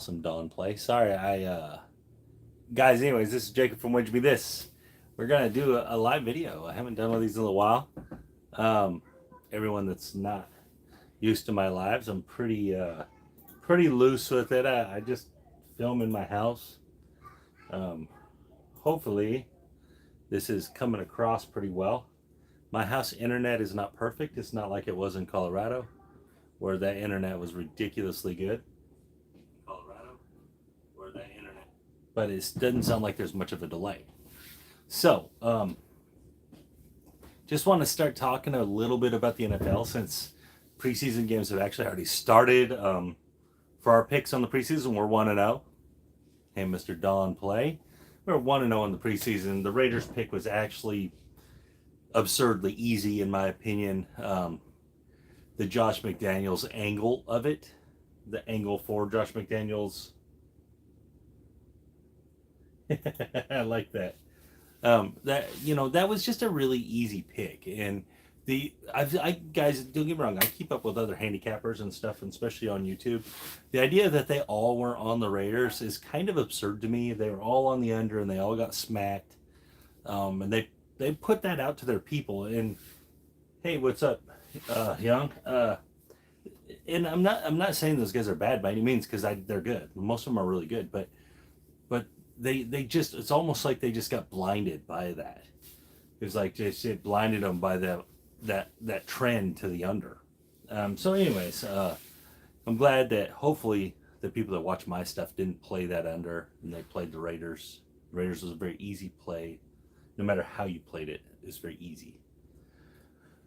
Some Dawn play. Sorry, guys. Anyways, this is Jacob from Wedge Be This. We're gonna do a live video. I haven't done one of these in a while. Um, Everyone that's not used to my lives, I'm pretty loose with it. I just film in my house. Um, Hopefully, this is coming across pretty well. My house internet is not perfect. It's not like it was in Colorado, where that internet was ridiculously good. But it doesn't sound like there's much of a delay. So, just want to start talking a little bit about the NFL since preseason games have actually already started. For our picks on the preseason, we're 1-0. Hey, Mr. Don Play. We're 1-0 in the preseason. The Raiders pick was actually absurdly easy, in my opinion. The Josh McDaniels angle of it, the angle for Josh McDaniels. I like that. That was just a really easy pick, and I guys, don't get me wrong, I keep up with other handicappers and stuff, and especially on YouTube. The idea that they all were on the Raiders is kind of absurd to me. They were all on the under, and they all got smacked. And they put that out to their people. And hey, what's up, Young? And I'm not saying those guys are bad by any means, because they're good. Most of them are really good, but they just, it's almost like they just got blinded by that. It's like it blinded them by that trend to the under. So anyways, I'm glad that hopefully the people that watch my stuff didn't play that under and they played the Raiders. The Raiders was a very easy play. No matter how you played it, it's very easy.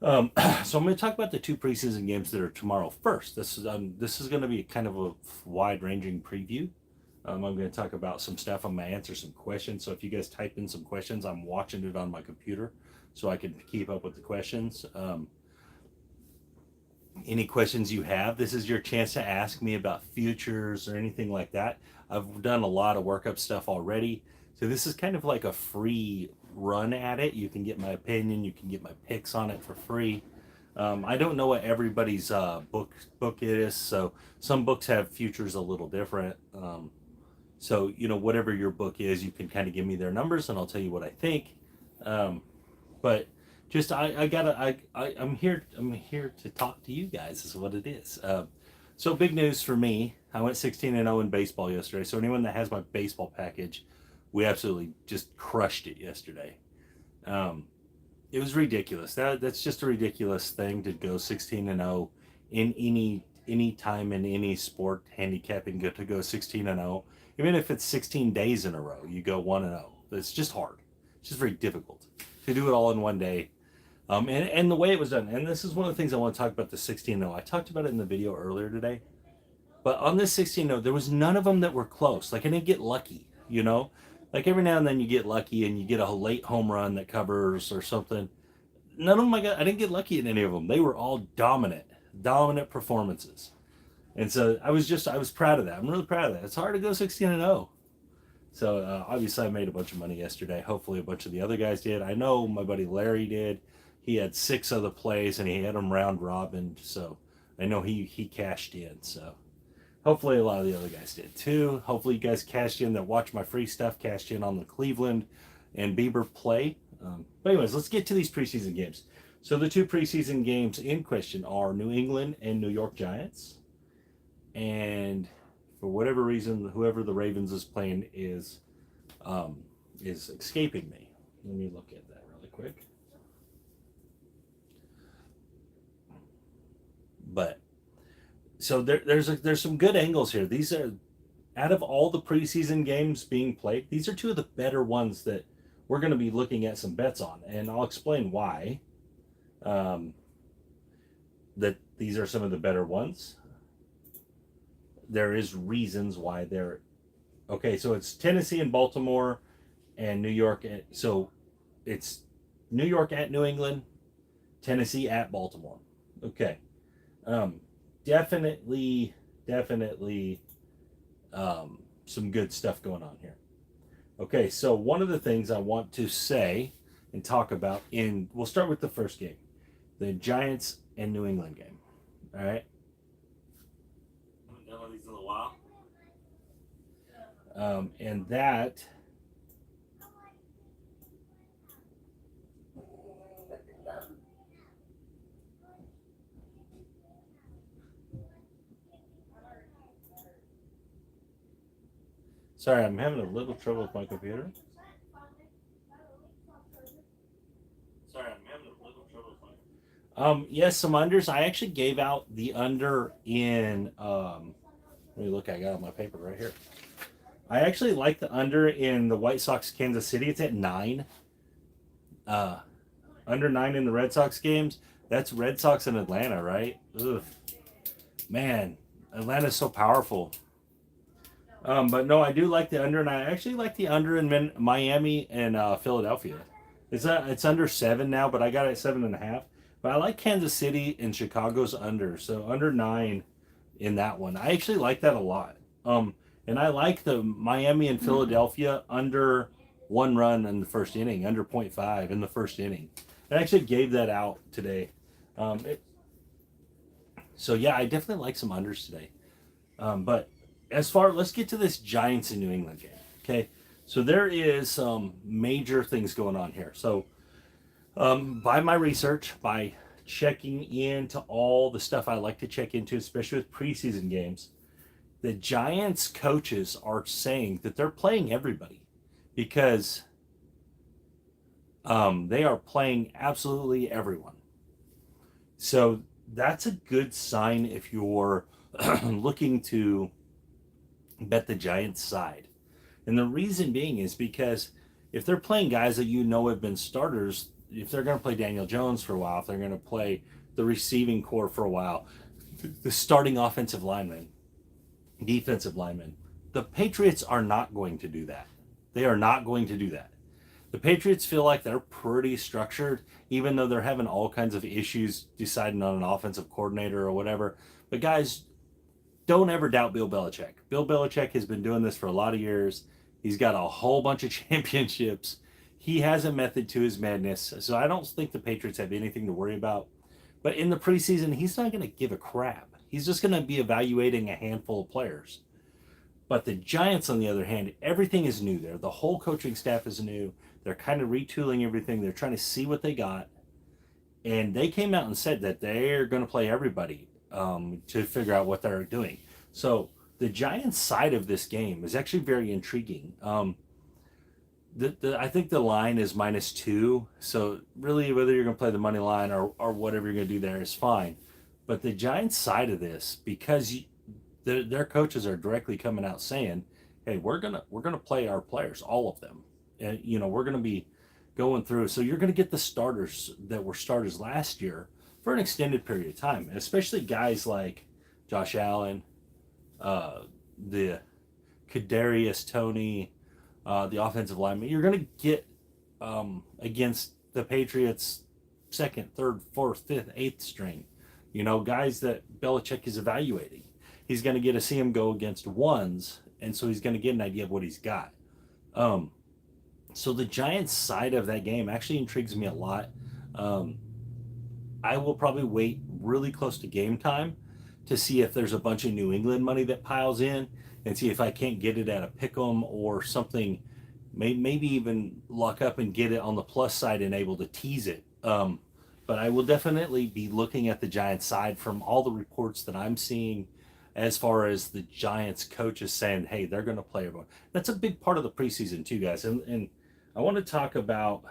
So I'm going to talk about the two preseason games that are tomorrow first. This is going to be kind of a wide-ranging preview. I'm going to talk about some stuff. I'm going to answer some questions. So if you guys type in some questions, I'm watching it on my computer so I can keep up with the questions. Any questions you have, this is your chance to ask me about futures or anything like that. I've done a lot of workup stuff already. So this is kind of like a free run at it. You can get my opinion. You can get my picks on it for free. I don't know what everybody's book is. So some books have futures a little different. So, whatever your book is, you can kind of give me their numbers and I'll tell you what I think. But just, I'm here to talk to you guys is what it is. So big news for me. I went 16-0 in baseball yesterday. So anyone that has my baseball package, we absolutely just crushed it yesterday. It was ridiculous. That's just a ridiculous thing to go 16-0 in any time in any sport handicapping, to go 16-0. Even if it's 16 days in a row, you go 1-0. It's just hard. It's just very difficult to do it all in one day. And the way it was done, and this is one of the things I want to talk about, the 16-0. I talked about it in the video earlier today. But on this 16-0, there was none of them that were close. Like, I didn't get lucky, Like, every now and then you get lucky and you get a late home run that covers or something. None of them I didn't get lucky in any of them. They were all dominant performances. And so I was proud of that. I'm really proud of that. It's hard to go 16-0. So obviously I made a bunch of money yesterday. Hopefully a bunch of the other guys did. I know my buddy Larry did. He had 6 other plays and he had them round robin. So I know he cashed in. So hopefully a lot of the other guys did too. Hopefully you guys cashed in that watch my free stuff, cashed in on the Cleveland and Bieber play. But anyways, let's get to these preseason games. So the two preseason games in question are New England and New York Giants. And for whatever reason, whoever the Ravens is playing is escaping me. Let me look at that really quick. But so there's some good angles here. These are, out of all the preseason games being played, these are two of the better ones that we're going to be looking at some bets on, and I'll explain why. That these are some of the better ones. There is reasons why they're okay. So it's Tennessee and Baltimore and New York. So it's New York at New England, Tennessee at Baltimore. Okay. Definitely some good stuff going on here. Okay, so one of the things I want to say and talk about we'll start with the first game, the Giants and New England game. All right. I haven't done one of these in a while. And that, sorry, I'm having a little trouble with my computer. Sorry, I'm having a little trouble with my. Yes, some unders. I actually gave out the under in. Let me look. I got it on my paper right here. I actually like the under in the White Sox Kansas City. It's at 9. Uh, Under 9 in the Red Sox games. That's Red Sox in Atlanta, right? Ugh. Man, Atlanta's so powerful. But no, I do like the under, and I actually like the under in Miami and Philadelphia. It's under 7 now, but I got it at 7.5. But I like Kansas City and Chicago's under, so under 9 in that one. I actually like that a lot. And I like the Miami and Philadelphia under 1 run in the first inning, under 0.5 in the first inning. I actually gave that out today. Um, it, so yeah, I definitely like some unders today. But let's get to this Giants in New England game. Okay, so there is some major things going on here. So by my research, by checking into all the stuff I like to check into, especially with preseason games, the Giants coaches are saying that they're playing everybody because they are playing absolutely everyone. So that's a good sign if you're looking to bet the Giants side. And the reason being is because if they're playing guys that you know have been starters, if they're going to play Daniel Jones for a while, if they're going to play the receiving core for a while, the starting offensive linemen, defensive linemen, the Patriots are not going to do that. They are not going to do that. The Patriots feel like they're pretty structured, even though they're having all kinds of issues deciding on an offensive coordinator or whatever. But guys, don't ever doubt Bill Belichick. Bill Belichick has been doing this for a lot of years. He's got a whole bunch of championships. He has a method to his madness. So I don't think the Patriots have anything to worry about. But in the preseason, he's not going to give a crap. He's just going to be evaluating a handful of players. But the Giants, on the other hand, everything is new there. The whole coaching staff is new. They're kind of retooling everything. They're trying to see what they got. And they came out and said that they're going to play everybody to figure out what they're doing. So the Giants side of this game is actually very intriguing. I think the line is -2. So really, whether you're going to play the money line or whatever you're going to do there is fine. But the Giants side of this, because their coaches are directly coming out saying, "Hey, we're gonna play our players, all of them, and we're gonna be going through." So you're gonna get the starters that were starters last year for an extended period of time, and especially guys like Josh Allen, the Kadarius Toney, the offensive lineman. You're gonna get against the Patriots' second, third, fourth, fifth, eighth string. Guys that Belichick is evaluating. He's going to get to see him go against ones, and so he's going to get an idea of what he's got. So the Giants side of that game actually intrigues me a lot. I will probably wait really close to game time to see if there's a bunch of New England money that piles in and see if I can't get it at a pick'em or something, maybe even luck up and get it on the plus side and able to tease it. But I will definitely be looking at the Giants side from all the reports that I'm seeing as far as the Giants coaches saying, hey, they're going to play everyone. That's a big part of the preseason too, guys. And I want to talk about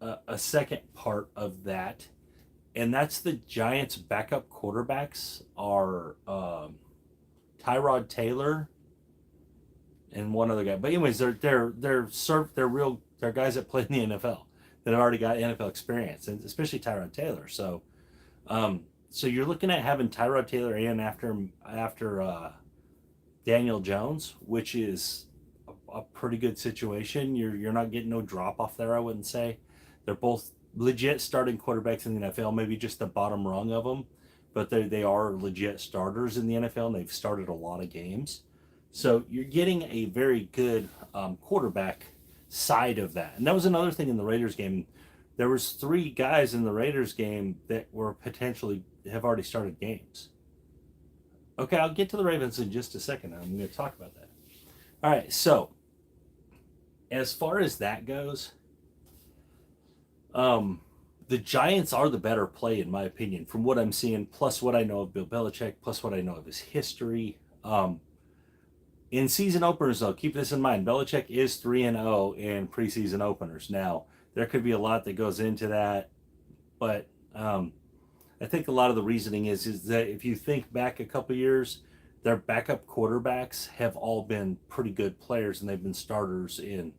a second part of that, and that's the Giants' backup quarterbacks are Tyrod Taylor and one other guy. But anyways, they're guys that play in the NFL that have already got NFL experience, and especially Tyrod Taylor. So you're looking at having Tyrod Taylor in after Daniel Jones, which is a pretty good situation. You're not getting no drop off there, I wouldn't say. They're both legit starting quarterbacks in the NFL, maybe just the bottom rung of them, but they are legit starters in the NFL, and they've started a lot of games. So you're getting a very good quarterback side of that. And that was another thing in the Raiders game. There was 3 guys in the Raiders game that were potentially have already started games. Okay, I'll get to the Ravens in just a second. I'm going to talk about that. All right, so as far as that goes, um, the Giants are the better play in my opinion, from what I'm seeing. Plus, what I know of Bill Belichick, plus what I know of his history. In season openers, though, keep this in mind: Belichick is 3-0 in preseason openers. Now, there could be a lot that goes into that, but I think a lot of the reasoning is that if you think back a couple years, their backup quarterbacks have all been pretty good players, and they've been starters in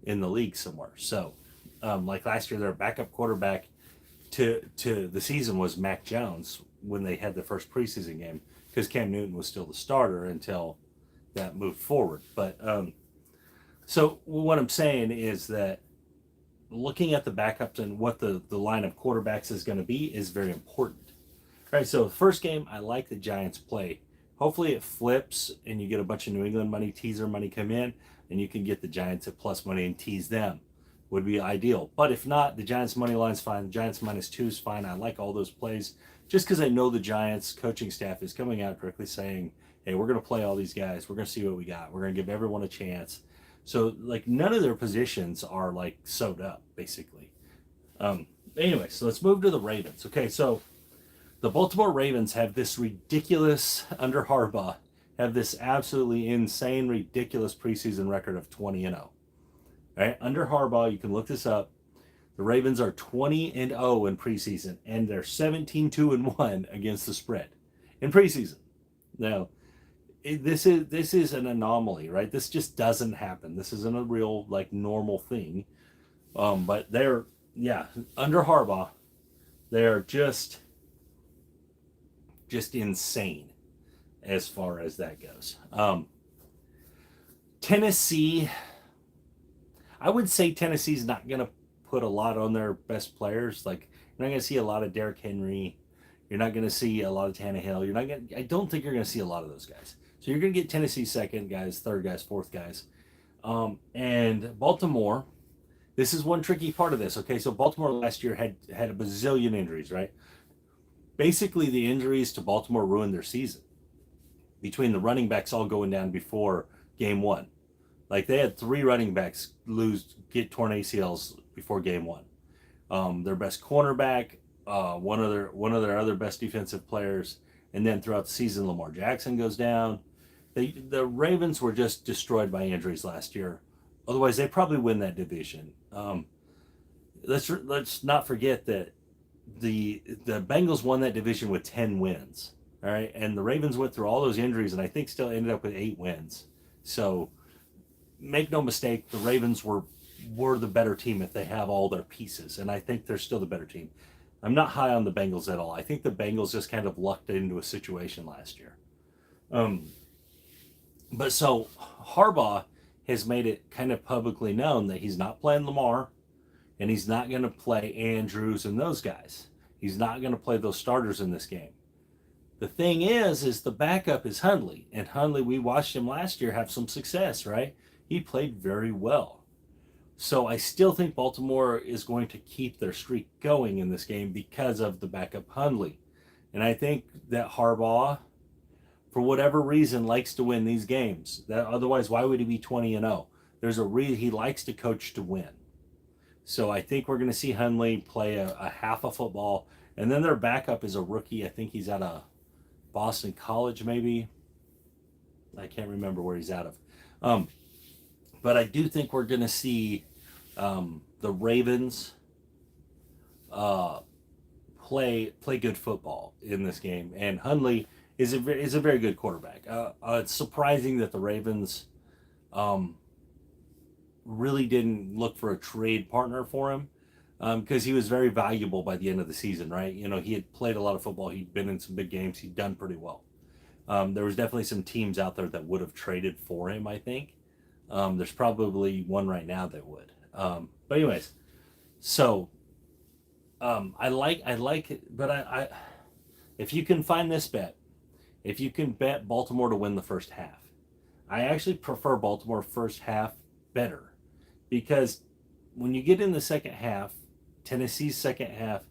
the league somewhere. So, like last year, their backup quarterback to the season was Mac Jones when they had the first preseason game, because Cam Newton was still the starter until that moved forward. But so what I'm saying is that looking at the backups and what the line of quarterbacks is going to be is very important. All right, so the first game, I like the Giants play. Hopefully it flips and you get a bunch of New England money, teaser money come in, and you can get the Giants at plus money and tease them. Would be ideal. But if not, the Giants money line's fine. The Giants -2 is fine. I like all those plays just because I know the Giants coaching staff is coming out directly saying, hey, we're going to play all these guys. We're going to see what we got. We're going to give everyone a chance. So, like, none of their positions are, like, sewed up, basically. Anyway, so let's move to the Ravens. Okay, so the Baltimore Ravens have this ridiculous, under Harbaugh, have this absolutely insane, ridiculous preseason record of 20-0. Right? Under Harbaugh, you can look this up. The Ravens are 20-0 in preseason, and they're 17-2-1 against the spread in preseason. Now, this is an anomaly, right? This just doesn't happen. This isn't a real like normal thing. But they're under Harbaugh, they're just insane as far as that goes. Tennessee, I would say Tennessee's not going to put a lot on their best players. Like, you're not going to see a lot of Derrick Henry. You're not going to see a lot of Tannehill. You're not going. I don't think you're going to see a lot of those guys. So you're going to get Tennessee second guys, third guys, fourth guys, and Baltimore. This is one tricky part of this. Okay, so Baltimore last year had a bazillion injuries, right? Basically, the injuries to Baltimore ruined their season. Between the running backs all going down before game one, like they had 3 running backs get torn ACLs before game one. Their best cornerback, one of their other best defensive players, and then throughout the season, Lamar Jackson goes down. The Ravens were just destroyed by injuries last year. Otherwise, they probably win that division. Let's not forget that the Bengals won that division with 10 wins. All right, and the Ravens went through all those injuries, and I think still ended up with 8 wins. So make no mistake, the Ravens were the better team if they have all their pieces, and I think they're still the better team. I'm not high on the Bengals at all. I think the Bengals just kind of lucked into a situation last year. But so Harbaugh has made it kind of publicly known that he's not playing Lamar, and he's not going to play Andrews and those guys. He's not going to play those starters in this game. The thing is the backup is Hundley, and Hundley, we watched him last year have some success, right? He played very well. So I still think Baltimore is going to keep their streak going in this game because of the backup Hundley. And I think that Harbaugh, for whatever reason, likes to win these games. That otherwise, why would he be 20-0? There's a reason he likes to coach to win. So I think we're going to see Hundley play a half of football, and then their backup is a rookie. I think he's out of Boston College, maybe. I can't remember where he's out of. But I do think we're going to see the Ravens play good football in this game, and Hundley is a very good quarterback. It's surprising that the Ravens really didn't look for a trade partner for him, because he was very valuable by the end of the season, right? You know, he had played a lot of football. He'd been in some big games. He'd done pretty well. There was definitely some teams out there that would have traded for him, I think. There's probably one right now that would. But anyways, so I like it, but I if you can find this bet, if you can bet Baltimore to win the first half, I actually prefer Baltimore first half better, because when you get in the second half, Tennessee's second half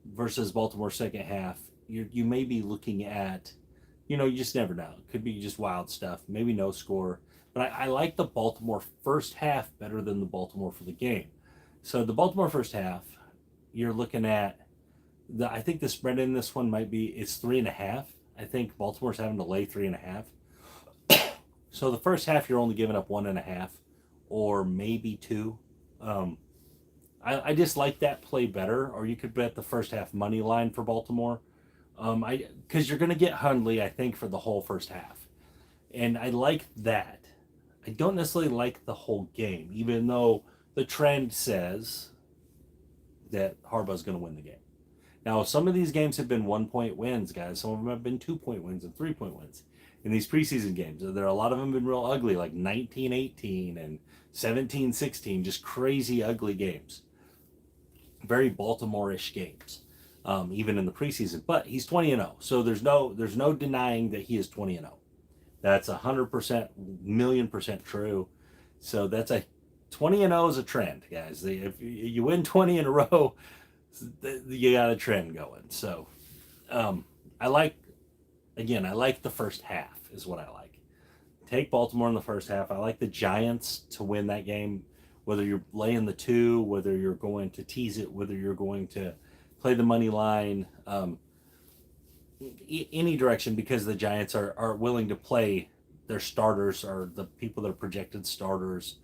versus Baltimore's second half, you may be looking at You just never know. It could be just wild stuff, maybe no score. But I like the Baltimore first half better than the Baltimore for the game. So the Baltimore first half, you're looking at I think the spread in this one might be it's 3.5. I think Baltimore's having to lay 3.5. So the first half you're only giving up 1.5 or maybe 2. Um, I just like that play better. Or you could bet the first half money line for Baltimore. Because you're going to get Hundley, I think, for the whole first half, and I like that. I don't necessarily like the whole game, even though the trend says that Harbaugh's going to win the game. Now, some of these games have been 1-point wins, guys. Some of them have been 2-point wins and 3-point wins. In these preseason games, there are a lot of them been real ugly, like 19-18 and 17-16, just crazy ugly games. Very Baltimore-ish games, even in the preseason. But he's 20-0, so there's no denying that he is 20-0. That's 100%, million% true. So that's 20-0 is a trend, guys. If you win 20 in a row, you got a trend going. So I like the first half is what I like. Take Baltimore in the first half. I like the Giants to win that game, whether you're laying the 2, whether you're going to tease it, whether you're going to play the money line, any direction, because the Giants are willing to play their starters or the people that are projected starters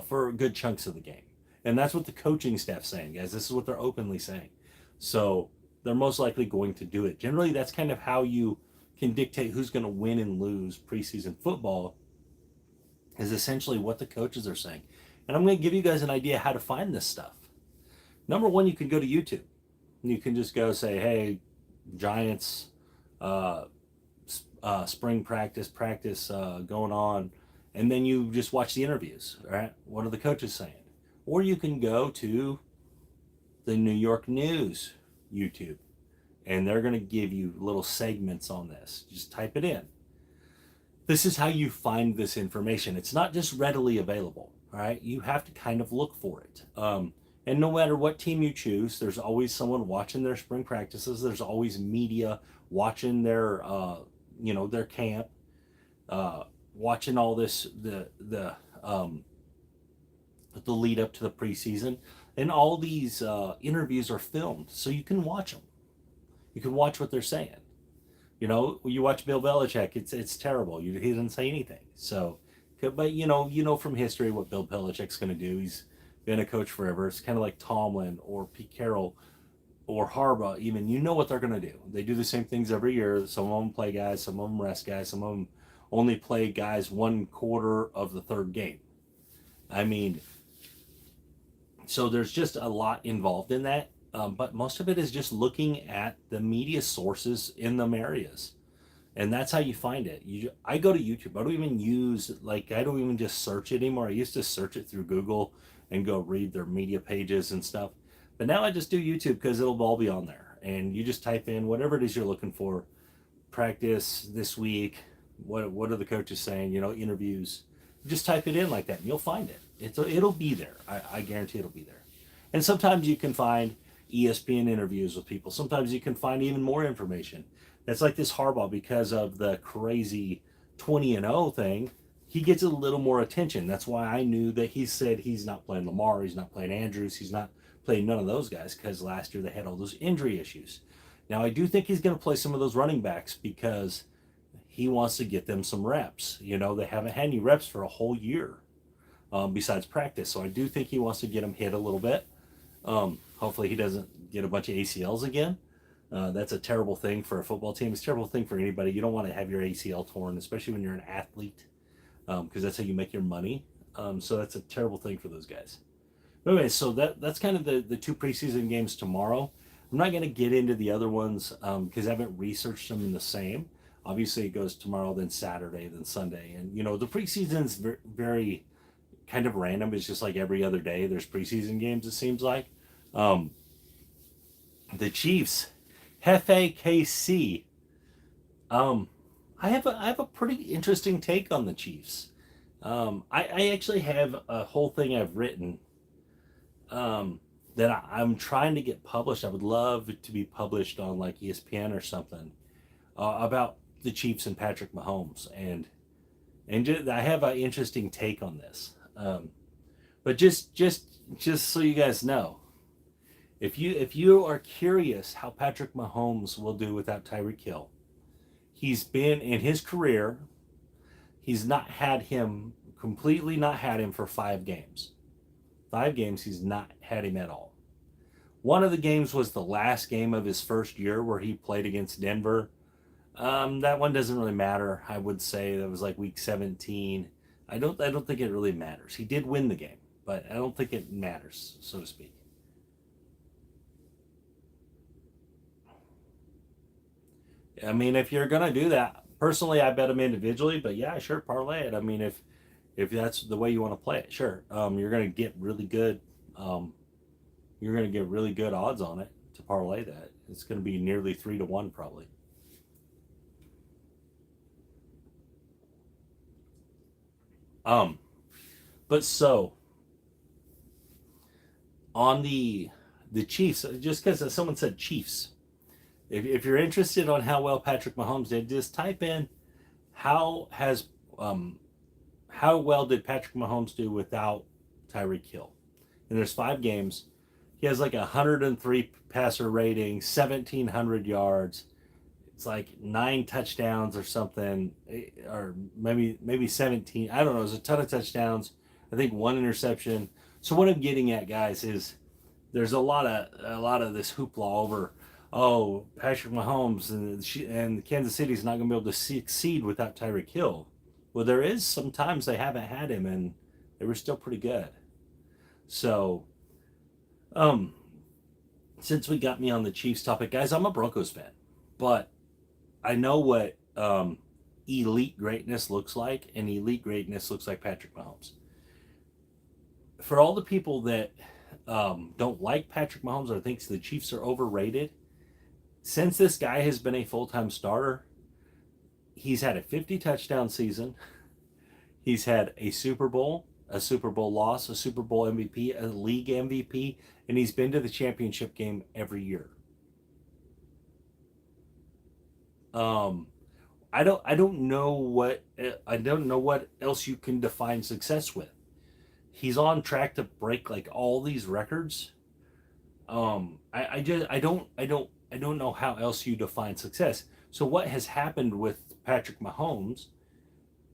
for good chunks of the game. And that's what the coaching staff's saying, guys. This is what they're openly saying. So they're most likely going to do it. Generally, that's kind of how you can dictate who's going to win and lose preseason football, is essentially what the coaches are saying. And I'm going to give you guys an idea how to find this stuff. Number one, you can go to YouTube. You can just go say, hey, Giants spring practice going on. And then you just watch the interviews, right? What are the coaches saying? Or you can go to the New York News YouTube, and they're going to give you little segments on this. Just type it in. This is how you find this information. It's not just readily available, all right? You have to kind of look for it. And no matter what team you choose, there's always someone watching their spring practices. There's always media watching their camp, watching all this, the lead up to the preseason, and all these interviews are filmed, so you can watch them. You can watch what they're saying. You watch Bill Belichick, it's terrible. He doesn't say anything. So, but you know from history what Bill Belichick's going to do. He's been a coach forever. It's kind of like Tomlin or Pete Carroll or Harbaugh. Even what they're going to do. They do the same things every year. Some of them play guys, some of them rest guys, some of them only play guys 1/4 of the third game. I mean, so there's just a lot involved in that. But most of it is just looking at the media sources in them areas. And that's how you find it. I go to YouTube. I don't even just search it anymore. I used to search it through Google and go read their media pages and stuff. But now I just do YouTube because it'll all be on there. And you just type in whatever it is you're looking for. Practice this week. What are the coaches saying? Interviews. Just type it in like that and you'll find it. It'll be there. I guarantee it'll be there. And sometimes you can find ESPN interviews with people. Sometimes you can find even more information. That's like this Harbaugh, because of the crazy 20-0 thing, he gets a little more attention. That's why I knew that he said he's not playing Lamar, he's not playing Andrews, he's not playing none of those guys, because last year they had all those injury issues. Now I do think he's going to play some of those running backs because he wants to get them some reps. They haven't had any reps for a whole year besides practice. So I do think he wants to get them hit a little bit. Hopefully he doesn't get a bunch of ACLs again. That's a terrible thing for a football team. It's a terrible thing for anybody. You don't want to have your ACL torn, especially when you're an athlete, because that's how you make your money. So that's a terrible thing for those guys. But anyway, so that's kind of the 2 preseason games tomorrow. I'm not going to get into the other ones because I haven't researched them in the same. Obviously, it goes tomorrow, then Saturday, then Sunday. And, the preseason's very kind of random. It's just like every other day there's preseason games, it seems like. The Chiefs, Hefe KC. I have a pretty interesting take on the Chiefs. I actually have a whole thing I've written that I'm trying to get published. I would love it to be published on like ESPN or something about the Chiefs and Patrick Mahomes, and I have an interesting take on this. But just so you guys know, if you are curious how Patrick Mahomes will do without Tyreek Hill, he's been in his career. He's not had him completely, not had him for 5 games. 5 games, he's not had him at all. One of the games was the last game of his first year where he played against Denver. That one doesn't really matter. I would say that was like week 17. I don't think it really matters. He did win the game, but I don't think it matters, so to speak. I mean, if you're gonna do that, personally, I bet him individually. But yeah, sure, parlay it. I mean, if that's the way you want to play it, sure. You're gonna get really good. Um, you're gonna get really good odds on it to parlay that. It's gonna be nearly 3 to 1 probably. Um, but so on the Chiefs, just because someone said Chiefs, if you're interested on how well Patrick Mahomes did, just type in how has um, how well did Patrick Mahomes do without Tyreek Hill? And there's 5 games. He has like 103 passer rating, 1,700 yards. It's like 9 touchdowns or something, or maybe 17. I don't know. There's a ton of touchdowns. I think 1 interception. So what I'm getting at, guys, is there's a lot of this hoopla over. Oh, Patrick Mahomes and Kansas City's not going to be able to succeed without Tyreek Hill. Well, there is sometimes they haven't had him, and they were still pretty good. So, um, since we got me on the Chiefs topic, guys, I'm a Broncos fan, but I know what elite greatness looks like, and elite greatness looks like Patrick Mahomes. For all the people that don't like Patrick Mahomes or thinks the Chiefs are overrated, since this guy has been a full-time starter, he's had a 50 touchdown season. He's had a Super Bowl loss, a Super Bowl MVP, a league MVP, and he's been to the championship game every year. Um, I don't know what else you can define success with. He's on track to break like all these records. I don't know how else you define success. So what has happened with Patrick Mahomes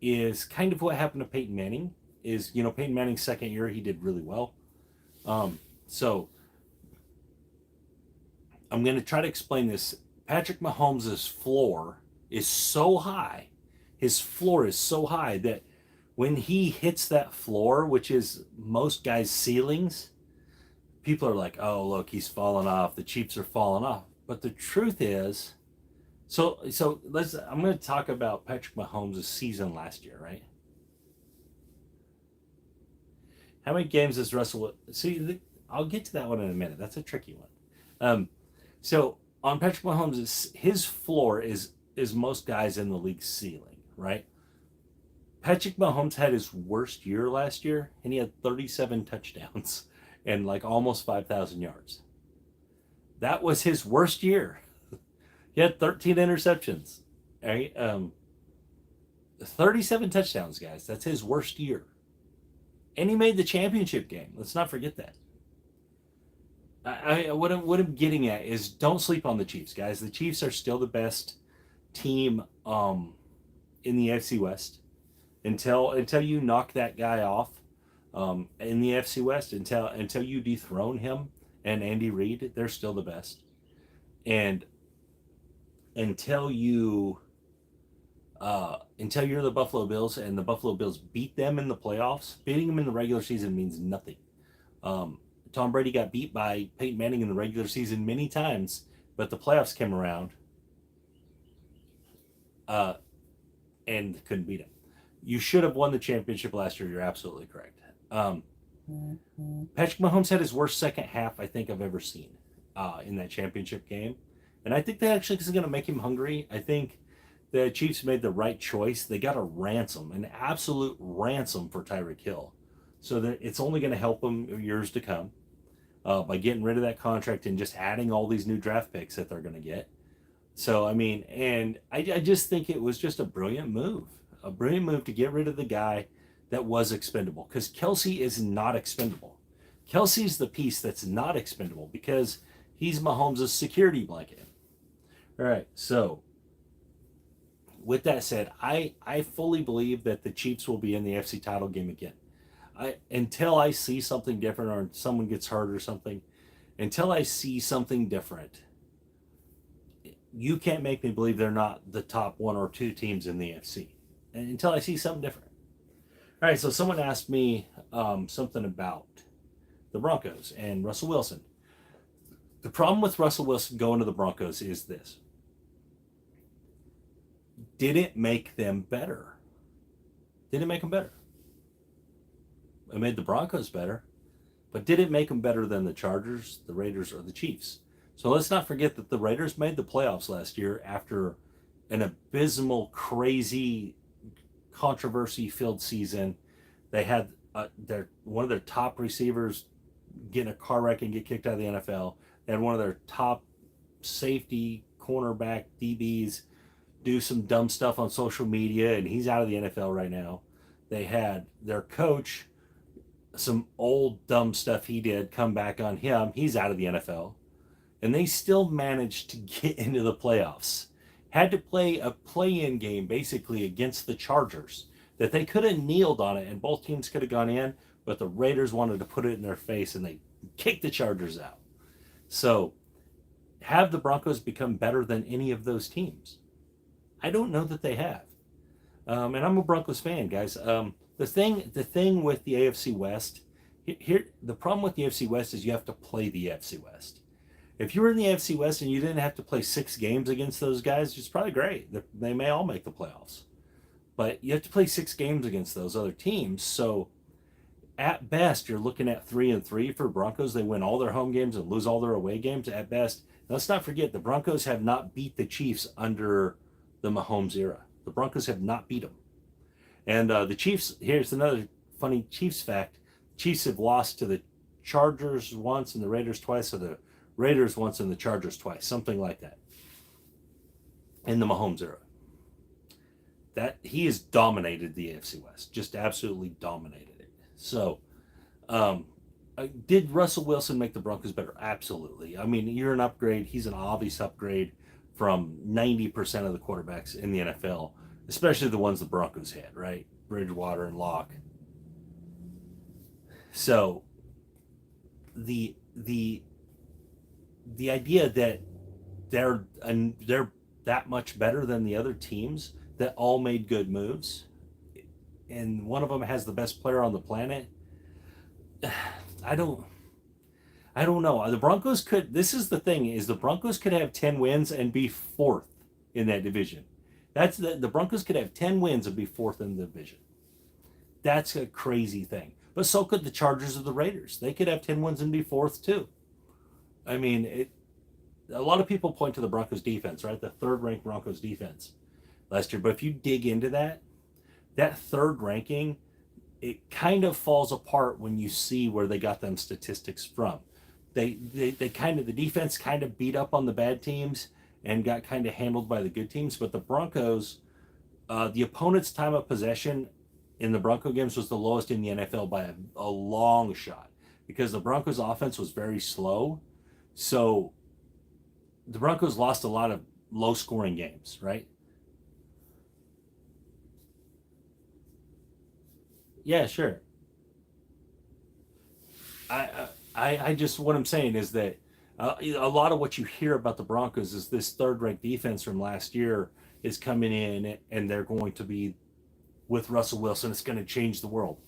is kind of what happened to Peyton Manning. Is Peyton Manning's second year he did really well. So I'm going to try to explain this. Patrick Mahomes' floor is so high. His floor is so high that when he hits that floor, which is most guys' ceilings, people are like, "Oh, look, he's falling off. The Chiefs are falling off." But the truth is, so let's. I'm going to talk about Patrick Mahomes' season last year, right? How many games has Russell? See, I'll get to that one in a minute. That's a tricky one. Um, so on Patrick Mahomes, his floor is most guys in the league ceiling, right? Patrick Mahomes had his worst year last year, and he had 37 touchdowns and like almost 5,000 yards. That was his worst year. He had 13 interceptions. Right? 37 touchdowns, guys. That's his worst year. And he made the championship game. Let's not forget that. What I'm getting at is don't sleep on the Chiefs, guys. The Chiefs are still the best team in the FC West until you knock that guy off in the FC West until you dethrone him and Andy Reid. They're still the best, and until you're the Buffalo Bills and the Buffalo Bills beat them in the playoffs, beating them in the regular season means nothing. Tom Brady got beat by Peyton Manning in the regular season many times, but the playoffs came around uh, and couldn't beat him. You should have won the championship last year. You're absolutely correct. Patrick Mahomes had his worst second half I think I've ever seen in that championship game, and I think that actually is going to make him hungry. I think the Chiefs made the right choice. They got a ransom, an absolute ransom for Tyreek Hill, so that it's only going to help him years to come by getting rid of that contract and just adding all these new draft picks that they're going to get. So, I mean, and I just think it was just a brilliant move to get rid of the guy that was expendable, because Kelsey is not expendable. Kelsey's the piece that's not expendable because he's Mahomes' security blanket. All right. So, with that said, I fully believe that the Chiefs will be in the FC title game again. Until I see something different or someone gets hurt or something, until I see something different, you can't make me believe they're not the top one or two teams in the NFC. And until I see something different. All right, so someone asked me something about the Broncos and Russell Wilson. The problem with Russell Wilson going to the Broncos is this: didn't make them better. Didn't make them better. It made the Broncos better, but did it make them better than the Chargers, the Raiders, or the Chiefs? So let's not forget that the Raiders made the playoffs last year after an abysmal, crazy, controversy-filled season. They had one of their top receivers get in a car wreck and get kicked out of the NFL. They had one of their top safety cornerback DBs do some dumb stuff on social media, and he's out of the NFL right now. They had their coach, some old dumb stuff he did come back on him. He's out of the NFL. And they still managed to get into the playoffs. Had to play a play-in game basically against the Chargers that they could have kneeled on it and both teams could have gone in, but the Raiders wanted to put it in their face and they kicked the Chargers out. So, have the Broncos become better than any of those teams? I don't know that they have. And I'm a Broncos fan, guys. The thing with the AFC West, the problem with the AFC West is you have to play the AFC West. If you were in the AFC West and you didn't have to play 6 games against those guys, it's probably great. They may all make the playoffs. But you have to play 6 games against those other teams. So at best, you're looking at 3-3 for Broncos. They win all their home games and lose all their away games at best. Now, let's not forget, the Broncos have not beat the Chiefs under the Mahomes era. The Broncos have not beat them. And the Chiefs, here's another funny Chiefs fact. Chiefs have lost to the Chargers once and the Raiders twice, or the Raiders once and the Chargers twice, something like that, in the Mahomes era. That he has dominated the AFC West, just absolutely dominated it. So, did Russell Wilson make the Broncos better? Absolutely. I mean, you're an upgrade. He's an obvious upgrade from 90% of the quarterbacks in the NFL, especially the ones the Broncos had, right? Bridgewater and Locke. So, the idea that they're that much better than the other teams that all made good moves, and one of them has the best player on the planet. I don't know. The Broncos could. This is the thing: is the Broncos could have 10 wins and be 4th in that division. That's the Broncos could have 10 wins and be 4th in the division. That's a crazy thing. But so could the Chargers or the Raiders. They could have 10 wins and be 4th too. I mean, a lot of people point to the Broncos defense, right? The 3rd-ranked Broncos defense last year. But if you dig into that 3rd ranking, it kind of falls apart when you see where they got them statistics from. The defense kind of beat up on the bad teams and got kind of handled by the good teams. But the Broncos, the opponent's time of possession in the Bronco games was the lowest in the NFL by a long shot, because the Broncos offense was very slow. So the Broncos lost a lot of low scoring games, right? Yeah, sure. I just, what I'm saying is that a lot of what you hear about the Broncos is this 3rd-ranked defense from last year is coming in and they're going to be with Russell Wilson. It's going to change the world.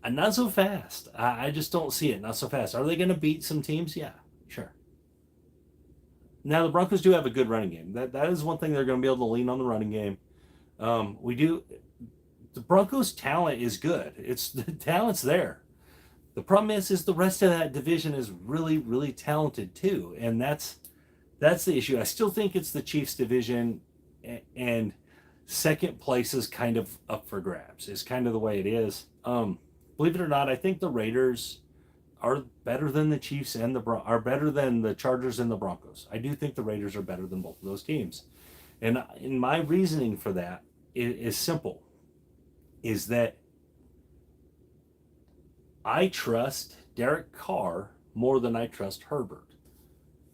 And not so fast. I just don't see it. Not so fast. Are they going to beat some teams? Yeah, sure. Now the Broncos do have a good running game. That is one thing they're going to be able to lean on the running game. We do. The Broncos' talent is good. It's the talent's there. The problem is the rest of that division is really, really talented too, and that's the issue. I still think it's the Chiefs division, and second place is kind of up for grabs. It's kind of the way it is. Believe it or not, I think the Raiders are better than the Chiefs and are better than the Chargers and the Broncos. I do think the Raiders are better than both of those teams. And in my reasoning for that is simple, is that I trust Derek Carr more than I trust Herbert.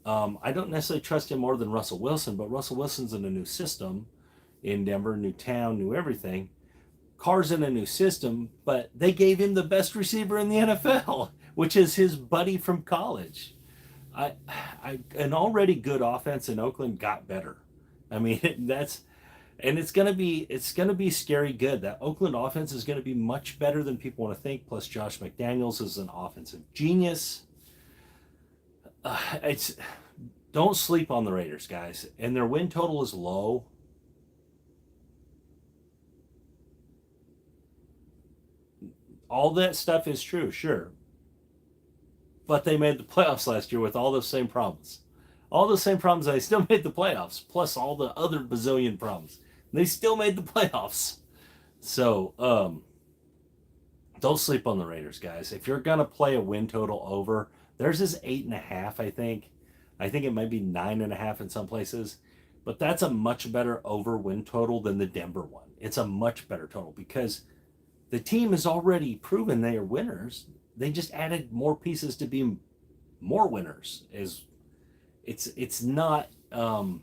I don't necessarily trust him more than Russell Wilson, but Russell Wilson's in a new system in Denver, new town, new everything. Carr's in a new system, but they gave him the best receiver in the NFL, which is his buddy from college. An already good offense in Oakland got better. I mean, it's gonna be scary good. That Oakland offense is gonna be much better than people want to think. Plus, Josh McDaniels is an offensive genius. It's Don't sleep on the Raiders, guys. And their win total is low. All that stuff is true, sure. But they made the playoffs last year with all those same problems. All the same problems, they still made the playoffs, plus all the other bazillion problems. They still made the playoffs. So, don't sleep on the Raiders, guys. If you're going to play a win total over, theirs is 8.5, I think. I think it might be 9.5 in some places. But that's a much better over win total than the Denver one. It's a much better total because the team has already proven they are winners. They just added more pieces to be more winners. It's not as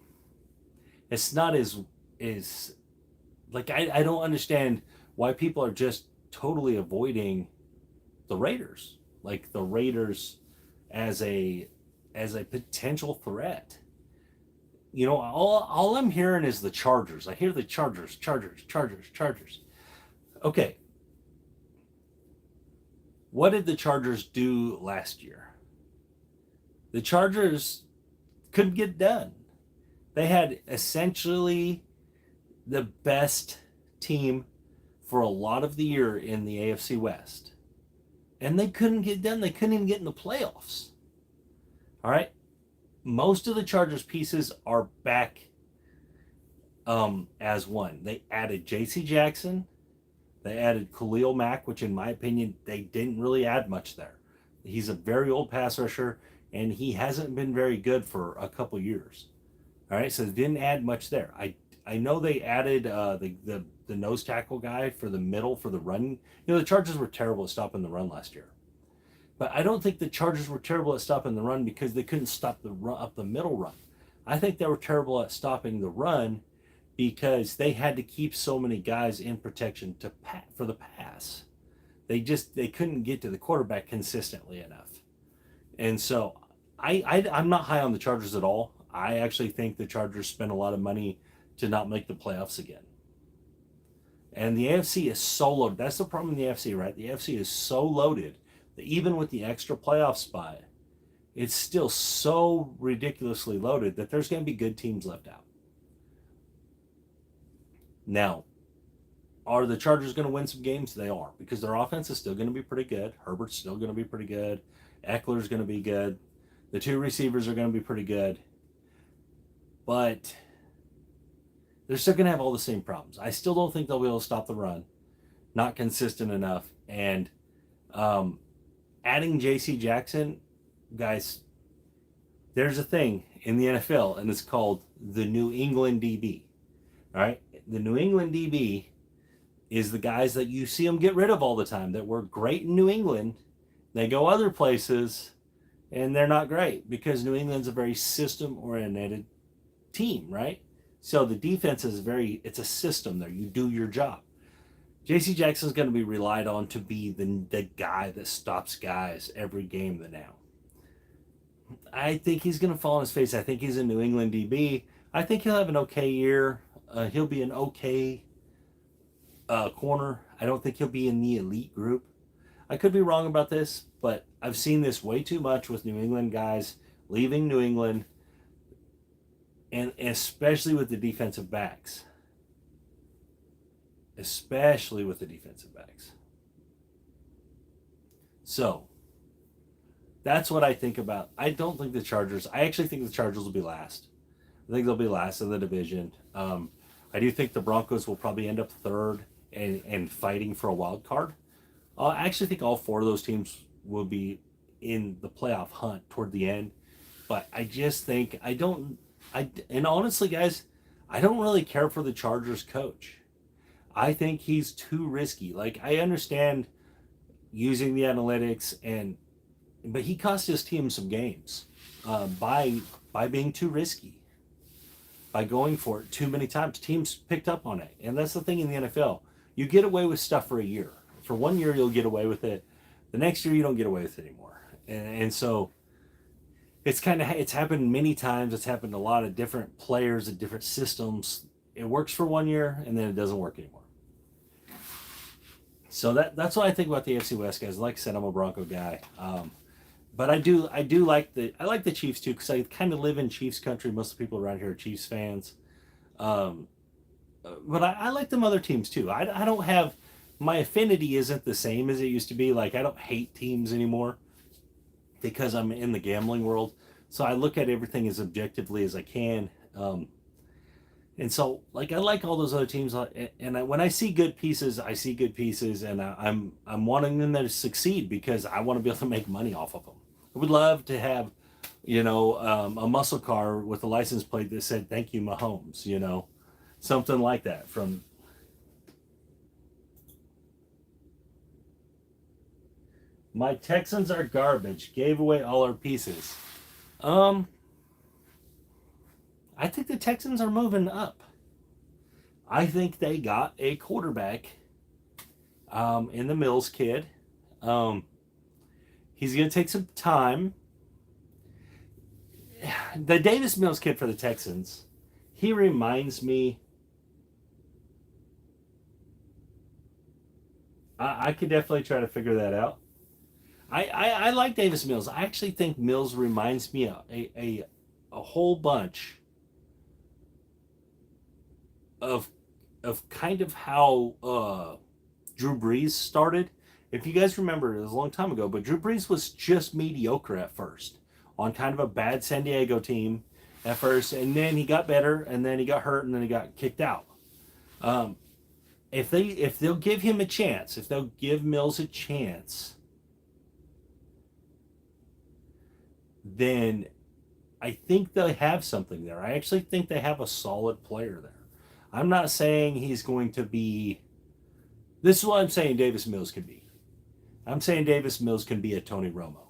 like I don't understand why people are just totally avoiding the Raiders, like the Raiders as a potential threat. You know, all I'm hearing is the Chargers. I hear the Chargers. Okay. What did the Chargers do last year? The Chargers couldn't get done. They had essentially the best team for a lot of the year in the AFC West. And they couldn't get done. They couldn't even get in the playoffs. All right. Most of the Chargers pieces are back as one. They added J.C. Jackson. They added Khalil Mack, which in my opinion, they didn't really add much there. He's a very old pass rusher, and he hasn't been very good for a couple years. All right, so they didn't add much there. I know they added the nose tackle guy for the middle for the run. You know, the Chargers were terrible at stopping the run last year. But I don't think the Chargers were terrible at stopping the run because they couldn't stop the run up the middle run. I think they were terrible at stopping the run because they had to keep so many guys in protection for the pass. They couldn't get to the quarterback consistently enough. And so I'm not high on the Chargers at all. I actually think the Chargers spent a lot of money to not make the playoffs again. And the AFC is so loaded. That's the problem in the AFC, right? The AFC is so loaded that even with the extra playoff spot, it's still so ridiculously loaded that there's going to be good teams left out. Now, are the Chargers going to win some games? They are, because their offense is still going to be pretty good. Herbert's still going to be pretty good. Eckler's going to be good. The two receivers are going to be pretty good. But they're still going to have all the same problems. I still don't think they'll be able to stop the run. Not consistent enough. And adding J.C. Jackson, guys, there's a thing in the NFL, and it's called the New England DB. All right? The New England DB is the guys that you see them get rid of all the time that were great in New England. They go other places, and they're not great because New England's a very system-oriented team, right? So the defense is it's a system there. You do your job. J.C. Jackson's going to be relied on to be the guy that stops guys every game now. I think he's going to fall on his face. I think he's a New England DB. I think he'll have an okay year. He'll be an okay corner. I don't think he'll be in the elite group. I could be wrong about this, but I've seen this way too much with New England guys leaving New England, and especially with the defensive backs. Especially with the defensive backs. So, that's what I think about. I don't think the Chargers, I actually think the Chargers will be last. I think they'll be last in the division. I do think the Broncos will probably end up third and fighting for a wild card. I actually think all four of those teams will be in the playoff hunt toward the end. But I just think and honestly, guys, I don't really care for the Chargers coach. I think he's too risky. Like, I understand using the analytics, but he cost his team some games by being too risky, by going for it too many times. Teams picked up on it, and that's the thing in the NFL. You get away with stuff for a year. For 1 year, you'll get away with it. The next year, you don't get away with it anymore. And so it's happened many times. It's happened to a lot of different players and different systems. It works for 1 year, and then it doesn't work anymore. So that's what I think about the AFC West, guys. Like I said, I'm a Bronco guy. But I like the Chiefs too, because I kind of live in Chiefs country. Most of the people around here are Chiefs fans. But I like them other teams too. I don't have, my affinity isn't the same as it used to be. Like, I don't hate teams anymore because I'm in the gambling world. So I look at everything as objectively as I can. And so, like, I like all those other teams, and when I see good pieces, I see good pieces, and I'm wanting them to succeed because I want to be able to make money off of them. I would love to have, a muscle car with a license plate that said "Thank you, Mahomes," something like that. From my Texans are garbage. Gave away all our pieces. I think the Texans are moving up. I think they got a quarterback in the Mills kid. He's going to take some time. The Davis Mills kid for the Texans, he reminds me. I could definitely try to figure that out. I like Davis Mills. I actually think Mills reminds me of a whole bunch of kind of how Drew Brees started. If you guys remember, it was a long time ago, but Drew Brees was just mediocre at first on kind of a bad San Diego team at first, and then he got better, and then he got hurt, and then he got kicked out. If they'll give him a chance, if they'll give Mills a chance, then I think they have something there. I actually think they have a solid player there. I'm not saying he's going to be. This is what I'm saying Davis Mills can be. I'm saying Davis Mills can be a Tony Romo.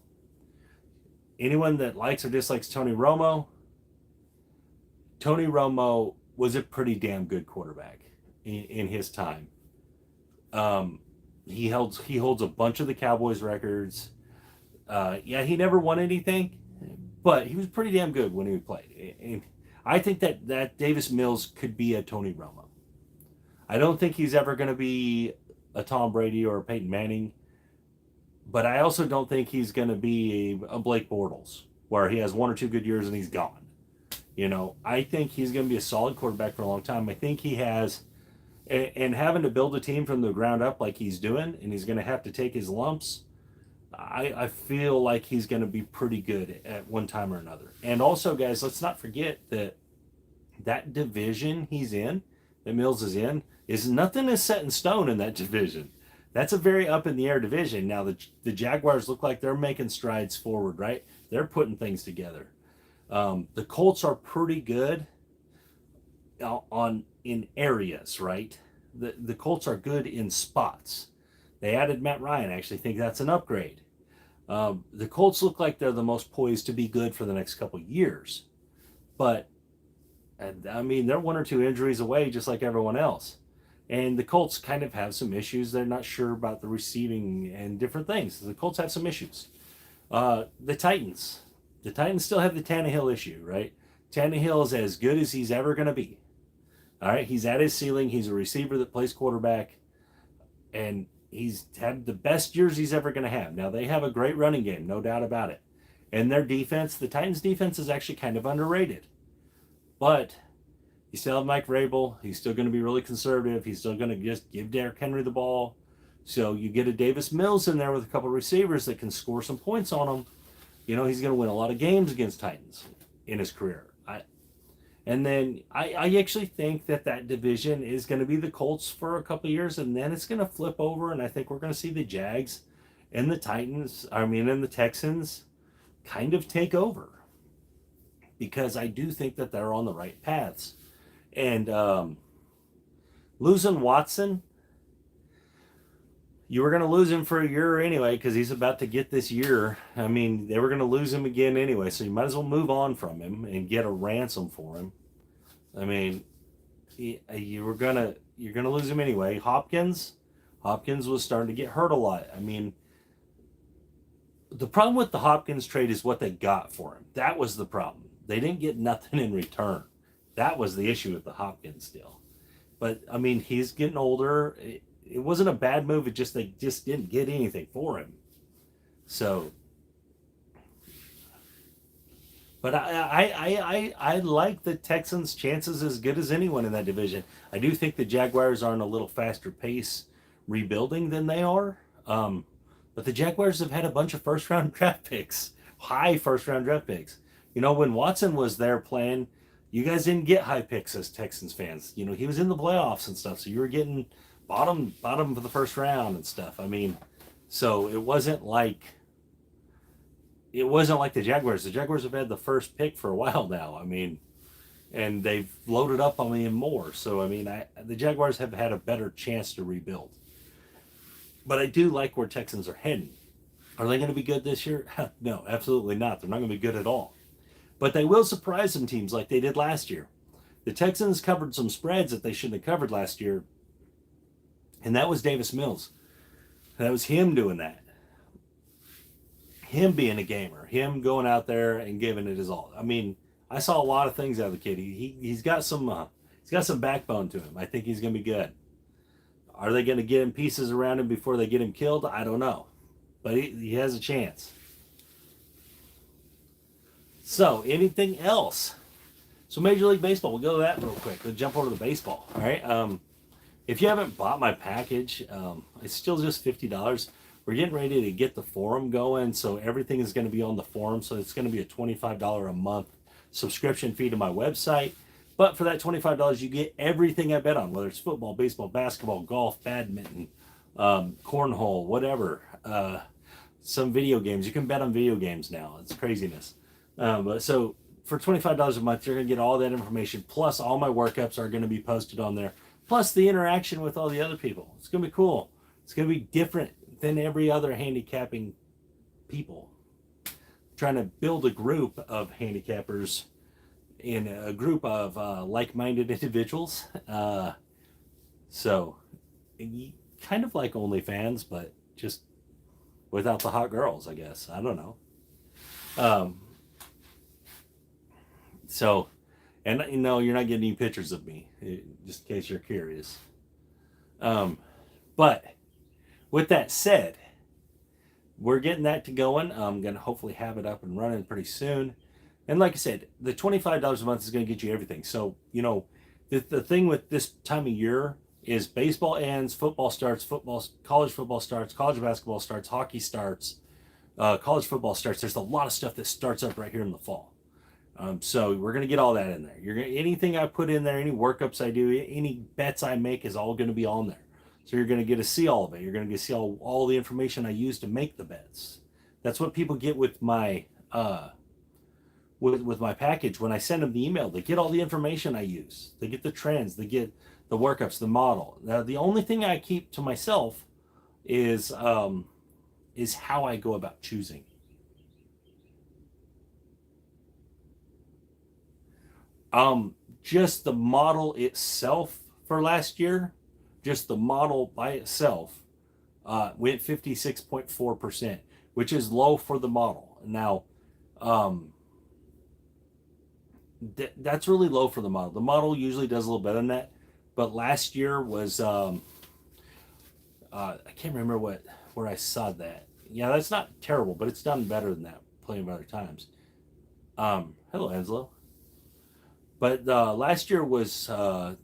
Anyone that likes or dislikes Tony Romo was a pretty damn good quarterback in his time. He holds a bunch of the Cowboys records. He never won anything, but he was pretty damn good when he played. And I think that Davis Mills could be a Tony Romo. I don't think he's ever going to be a Tom Brady or a Peyton Manning, but I also don't think he's going to be a Blake Bortles, where he has 1 or 2 good years and he's gone. I think he's going to be a solid quarterback for a long time. I think he has, and having to build a team from the ground up like he's doing, and he's going to have to take his lumps, I feel like he's going to be pretty good at one time or another. And also, guys, let's not forget that division he's in, that Mills is nothing is set in stone in that division. That's a very up in the air division. Now, the Jaguars look like they're making strides forward, right? They're putting things together. The Colts are pretty good in areas, right? The Colts are good in spots. They added Matt Ryan. I actually think that's an upgrade. The Colts look like they're the most poised to be good for the next couple years. But, I mean, they're 1 or 2 injuries away just like everyone else. And the Colts kind of have some issues. They're not sure about the receiving and different things. The Colts have some issues. The Titans still have the Tannehill issue, right? Tannehill is as good as he's ever going to be. All right, he's at his ceiling. He's a receiver that plays quarterback. And he's had the best years he's ever going to have. Now, they have a great running game, no doubt about it. And their defense, the Titans' defense, is actually kind of underrated. But you still have Mike Vrabel. He's still going to be really conservative. He's still going to just give Derrick Henry the ball. So you get a Davis Mills in there with a couple of receivers that can score some points on him. He's going to win a lot of games against Titans in his career. I actually think that division is going to be the Colts for a couple of years, and then it's going to flip over, and I think we're going to see the Jags and the Texans kind of take over, because I do think that they're on the right paths. And losing Watson, you were going to lose him for a year anyway, because he's about to get this year. I mean, they were going to lose him again anyway, so you might as well move on from him and get a ransom for him. I mean, you're gonna lose him anyway. Hopkins was starting to get hurt a lot. I mean, the problem with the Hopkins trade is what they got for him. That was the problem. They didn't get nothing in return. That was the issue with the Hopkins deal. But I mean, he's getting older. It wasn't a bad move. They just didn't get anything for him. So, but I like the Texans' chances as good as anyone in that division. I do think the Jaguars are on a little faster pace rebuilding than they are. But the Jaguars have had a bunch of first-round draft picks, high first-round draft picks. You know, when Watson was there playing, you guys didn't get high picks as Texans fans. You know, he was in the playoffs and stuff, so you were getting bottom for the first round and stuff. I mean, so it wasn't like the Jaguars. The Jaguars have had the first pick for a while now. I mean, and they've loaded up on me more. So I mean, the Jaguars have had a better chance to rebuild. But I do like where Texans are heading. Are they going to be good this year? No, absolutely not. They're not going to be good at all. But they will surprise some teams like they did last year. The Texans covered some spreads that they shouldn't have covered last year. And that was Davis Mills. That was him doing that. Him being a gamer. Him going out there and giving it his all. I mean, I saw a lot of things out of the kid. He's got some backbone to him. I think he's going to be good. Are they going to get him pieces around him before they get him killed? I don't know. But he has a chance. So, anything else? So, Major League Baseball. We'll go to that real quick. We'll jump over to the baseball. All right. If you haven't bought my package, it's still just $50. We're getting ready to get the forum going. So, everything is going to be on the forum. So, it's going to be a $25 a month subscription fee to my website. But for that $25, you get everything I bet on, whether it's football, baseball, basketball, golf, badminton, cornhole, whatever. Some video games. You can bet on video games now. It's craziness. So for $25 a month, you're going to get all that information. Plus, all my workups are going to be posted on there. Plus, the interaction with all the other people. It's going to be cool. It's going to be different than every other handicapping people. I'm trying to build a group of handicappers in a group of like-minded individuals. So, kind of like OnlyFans, but just without the hot girls, I guess. I don't know. So, and you know, you're not getting any pictures of me, just in case you're curious. But with that said, we're getting that to going. I'm going to hopefully have it up and running pretty soon. And like I said, the $25 a month is going to get you everything. So, you know, the thing with this time of year is baseball ends, football starts, college football starts, college basketball starts, hockey starts, college football starts. There's a lot of stuff that starts up right here in the fall. So we're going to get all that in there. Anything I put in there, any workups I do, any bets I make is all going to be on there. So you're going to get to see all of it. You're going to get to see all the information I use to make the bets. That's what people get with my with my package. When I send them the email, they get all the information I use. They get the trends. They get the workups, the model. Now, the only thing I keep to myself is how I go about choosing. Just the model itself for last year, just the model by itself, went 56.4%, which is low for the model. Now, that's really low for the model. The model usually does a little better than that, but last year was, I can't remember where I saw that. Yeah, that's not terrible, but it's done better than that plenty of other times. Hello, Angelo. But last year was I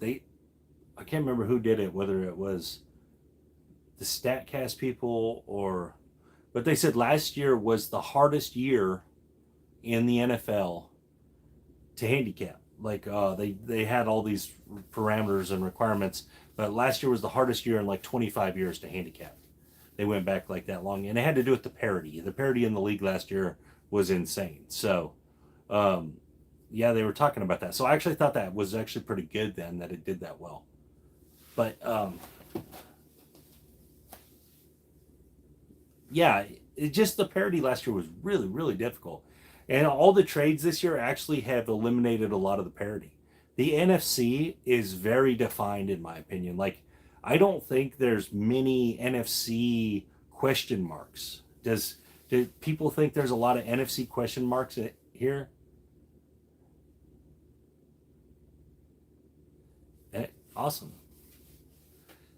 can't remember who did it, whether it was the StatCast people but they said last year was the hardest year in the NFL to handicap. Like they had all these parameters and requirements, but last year was the hardest year in like 25 years to handicap. they went back like that long, and it had to do with the parity. The parity in the league last year was insane. So, um, yeah, they were talking about that. So I actually thought that was actually pretty good then that it did that well. But yeah, it just the parity last year was really, really difficult. And all the trades this year actually have eliminated a lot of the parity. The NFC is very defined, in my opinion. Like, I don't think there's many NFC question marks. Do people think there's a lot of NFC question marks here? Eh, awesome.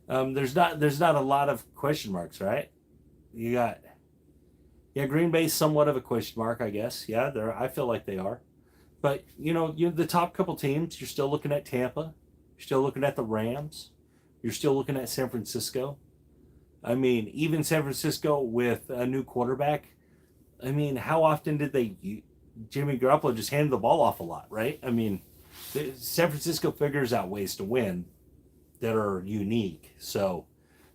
There's not a lot of question marks, right? You got Yeah, Green Bay's somewhat of a question mark, I guess. Yeah, I feel like they are. But the top couple teams, you're still looking at Tampa, you're still looking at the Rams, you're still looking at San Francisco. I mean, even San Francisco with a new quarterback. I mean, how often did Jimmy Garoppolo just handed the ball off a lot, right? I mean, San Francisco figures out ways to win that are unique. So,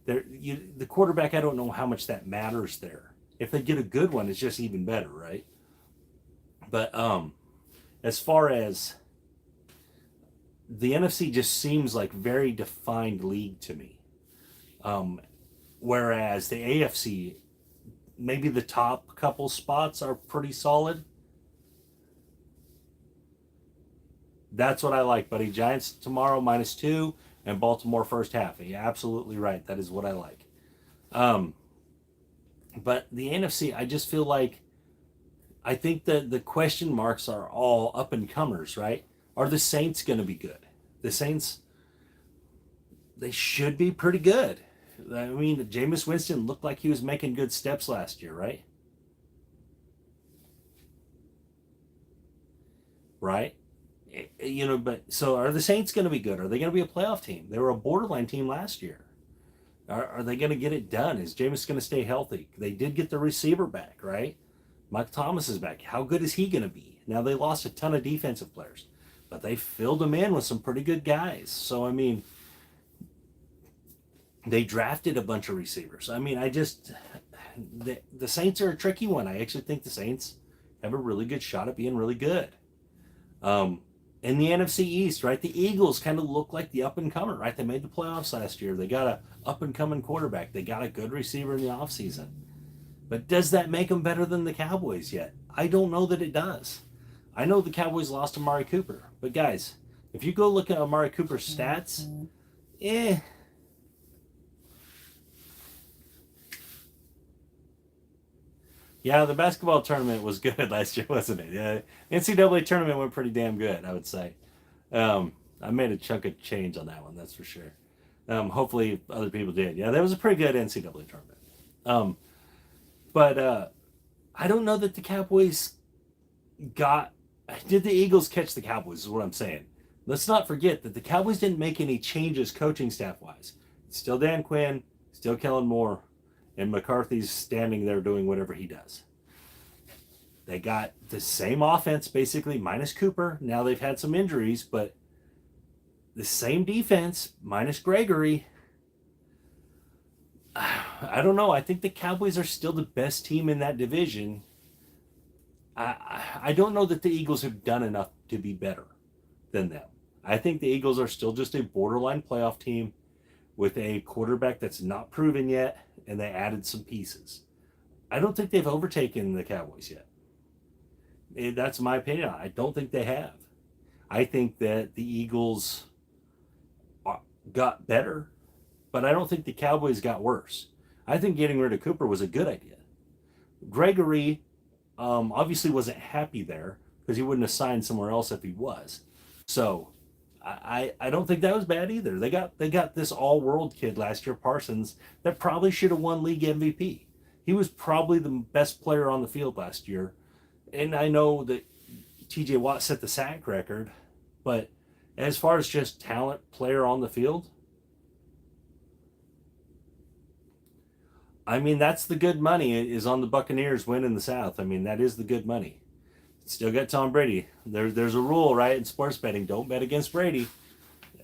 the quarterback, I don't know how much that matters there. If they get a good one, it's just even better, right? But as far as the NFC just seems like very defined league to me. Um, Whereas the AFC, maybe the top couple spots are pretty solid. That's what I like, buddy. Giants tomorrow -2 and Baltimore first half. You're absolutely right. That is what I like. Um, but the NFC, I just feel like I think that the question marks are all up and comers, right? Are the Saints going to be good? The Saints, they should be pretty good. I mean, Jameis Winston looked like he was making good steps last year, right? Right? But so are the Saints going to be good? Are they going to be a playoff team? They were a borderline team last year. Are they going to get it done? Is Jameis going to stay healthy? They did get the receiver back, right? Mike Thomas is back. How good is he going to be? Now, they lost a ton of defensive players, but they filled them in with some pretty good guys. So, I mean, they drafted a bunch of receivers. I mean, the Saints are a tricky one. I actually think the Saints have a really good shot at being really good. Um, in the NFC East, right? The Eagles kind of look like the up and comer, right? They made the playoffs last year. They got a up and coming quarterback. They got a good receiver in the offseason. But does that make them better than the Cowboys yet? I don't know that it does. I know the Cowboys lost Amari Cooper, but guys, if you go look at Amari Cooper's stats, eh. Yeah, the basketball tournament was good last year, wasn't it? Yeah, NCAA tournament went pretty damn good, I would say. I made a chunk of change on that one, that's for sure. Hopefully other people did. Yeah, that was a pretty good NCAA tournament. Um, but I don't know that the Cowboys got. Did the Eagles catch the Cowboys? Is what I'm saying. Let's not forget that the Cowboys didn't make any changes coaching staff wise. It's still Dan Quinn, still Kellen Moore, and McCarthy's standing there doing whatever he does. They got the same offense basically minus Cooper. Now they've had some injuries, but the same defense minus Gregory. I don't know. I think the Cowboys are still the best team in that division. I don't know that the Eagles have done enough to be better than them. I think the Eagles are still just a borderline playoff team with a quarterback that's not proven yet, and they added some pieces. I don't think they've overtaken the Cowboys yet. That's my opinion. I don't think they have. I think that the Eagles got better, but I don't think the Cowboys got worse. I think getting rid of Cooper was a good idea. Gregory obviously wasn't happy there because he wouldn't have signed somewhere else if he was. So I don't think that was bad either. They got this all world kid last year, Parsons, that probably should have won league MVP. He was probably the best player on the field last year. And I know that TJ Watt set the sack record, but as far as just talent player on the field, I mean, that's the good money is on the Buccaneers winning the South. I mean, that is the good money. Still got Tom Brady. There's a rule, right, in sports betting. Don't bet against Brady.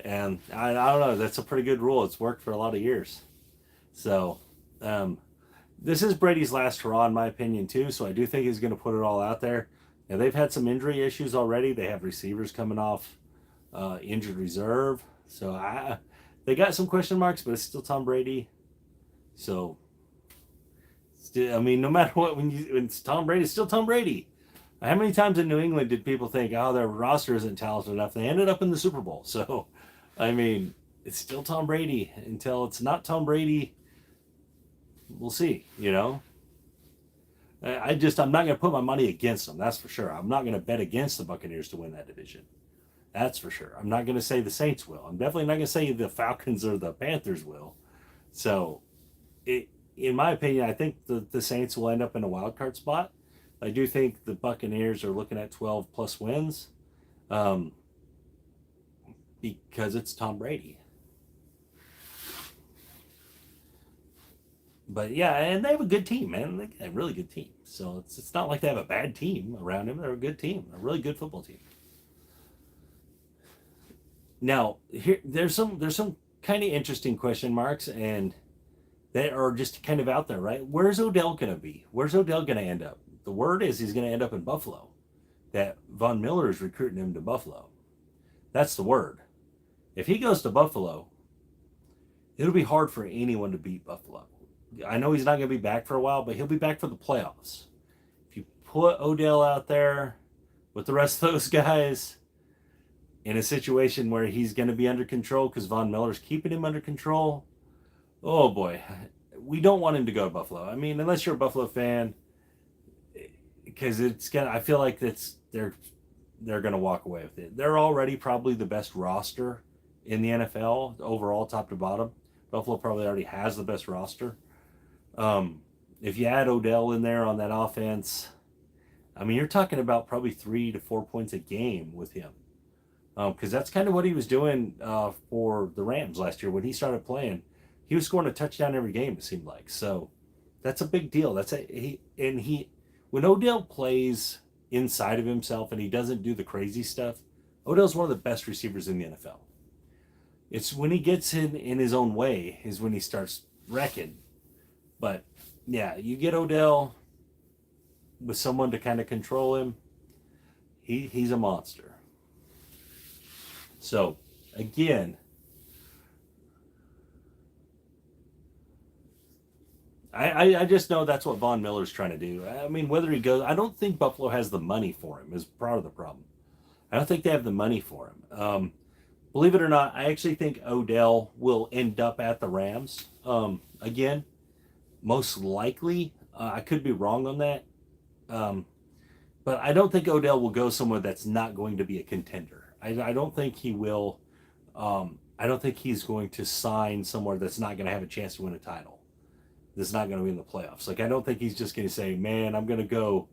And I don't know. That's a pretty good rule. It's worked for a lot of years. So, This is Brady's last hurrah, in my opinion, too. So I do think he's going to put it all out there. Now, they've had some injury issues already. They have receivers coming off injured reserve. So they got some question marks, but it's still Tom Brady. So, still, I mean, no matter what, when it's Tom Brady, it's still Tom Brady. How many times in New England did people think, oh, their roster isn't talented enough? They ended up in the Super Bowl. So, I mean, it's still Tom Brady. Until it's not Tom Brady, we'll see, I'm not going to put my money against them. That's for sure. I'm not going to bet against the Buccaneers to win that division. That's for sure. I'm not going to say the Saints will. I'm definitely not going to say the Falcons or the Panthers will. So, in my opinion, I think the Saints will end up in a wild card spot. I do think the Buccaneers are looking at 12 plus wins because it's Tom Brady. But yeah, and they have a good team, man. They got a really good team. So it's not like they have a bad team around him. They're a good team, a really good football team. Now, there's some kind of interesting question marks, and they are just kind of out there, right? Where's Odell going to be? Where's Odell going to end up? The word is he's going to end up in Buffalo. That Von Miller is recruiting him to Buffalo. That's the word. If he goes to Buffalo, it'll be hard for anyone to beat Buffalo. I know he's not going to be back for a while, but he'll be back for the playoffs. If you put Odell out there with the rest of those guys in a situation where he's going to be under control because Von Miller's keeping him under control, oh boy, we don't want him to go to Buffalo. I mean, unless you're a Buffalo fan, because I feel like they're going to walk away with it. They're already probably the best roster in the NFL overall, top to bottom. Buffalo probably already has the best roster. If you add Odell in there on that offense, I mean, you're talking about probably 3 to 4 points a game with him. Because that's kind of what he was doing for the Rams last year when he started playing. He was scoring a touchdown every game, it seemed like. So that's a big deal. When Odell plays inside of himself and he doesn't do the crazy stuff, Odell's one of the best receivers in the NFL. It's when he gets in his own way is when he starts wrecking. But yeah, you get Odell with someone to kind of control him, he's a monster. So again, I just know that's what Von Miller's trying to do. I mean, whether he goes, I don't think Buffalo has the money for him is part of the problem. I don't think they have the money for him. Believe it or not, I actually think Odell will end up at the Rams. Again, most likely. I could be wrong on that. But I don't think Odell will go somewhere that's not going to be a contender. I don't think he will. I don't think he's going to sign somewhere that's not going to have a chance to win a title. That's not going to be in the playoffs. Like, I don't think he's just going to say, man, I'm going to go,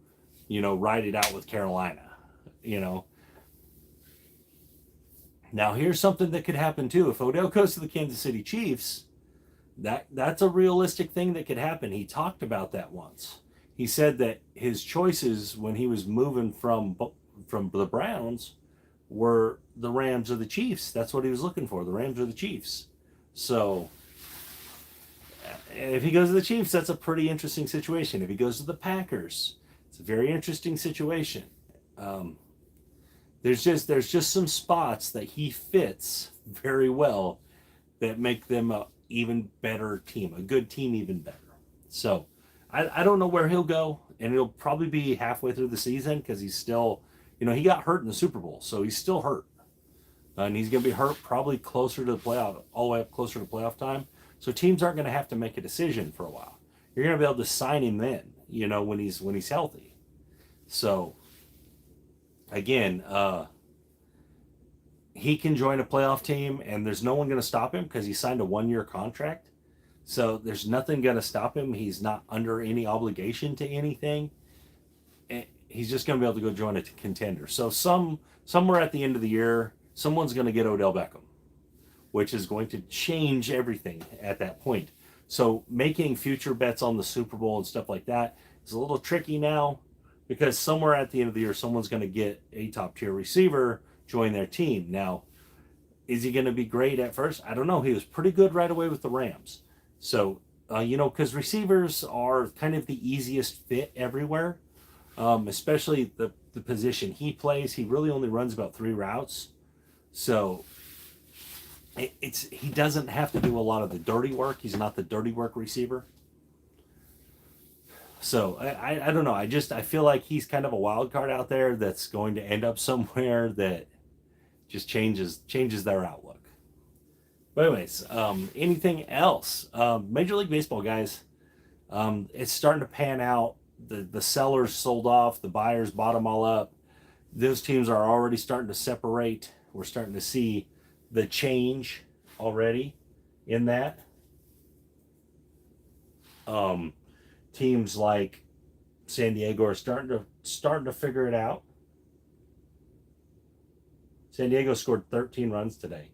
ride it out with Carolina, Now, here's something that could happen, too. If Odell goes to the Kansas City Chiefs, that's a realistic thing that could happen. He talked about that once. He said that his choices when he was moving from the Browns were the Rams or the Chiefs. That's what he was looking for, the Rams or the Chiefs. So if he goes to the Chiefs, that's a pretty interesting situation. If he goes to the Packers, it's a very interesting situation. There's just some spots that he fits very well that make them a even better team, a good team even better. So I don't know where he'll go, and it'll probably be halfway through the season because he's still, he got hurt in the Super Bowl, so he's still hurt. And he's going to be hurt probably closer to the playoff, all the way up closer to playoff time. So teams aren't going to have to make a decision for a while. You're going to be able to sign him then, when he's healthy. So again, he can join a playoff team, and there's no one going to stop him because he signed a 1-year contract. So there's nothing going to stop him. He's not under any obligation to anything. He's just going to be able to go join a contender. So somewhere at the end of the year, someone's going to get Odell Beckham, which is going to change everything at that point. So making future bets on the Super Bowl and stuff like that is a little tricky now because somewhere at the end of the year, someone's going to get a top-tier receiver, join their team. Now, is he going to be great at first? I don't know. He was pretty good right away with the Rams. So because receivers are kind of the easiest fit everywhere, especially the position he plays. He really only runs about 3 routes. So he doesn't have to do a lot of the dirty work. He's not the dirty work receiver. So I don't know. I feel like he's kind of a wild card out there that's going to end up somewhere that just changes their outlook. But anyways, anything else? Major League Baseball, guys, it's starting to pan out. The sellers sold off. The buyers bought them all up. Those teams are already starting to separate. We're starting to see the change already in that. Teams like San Diego are starting to figure it out. San Diego scored 13 runs today.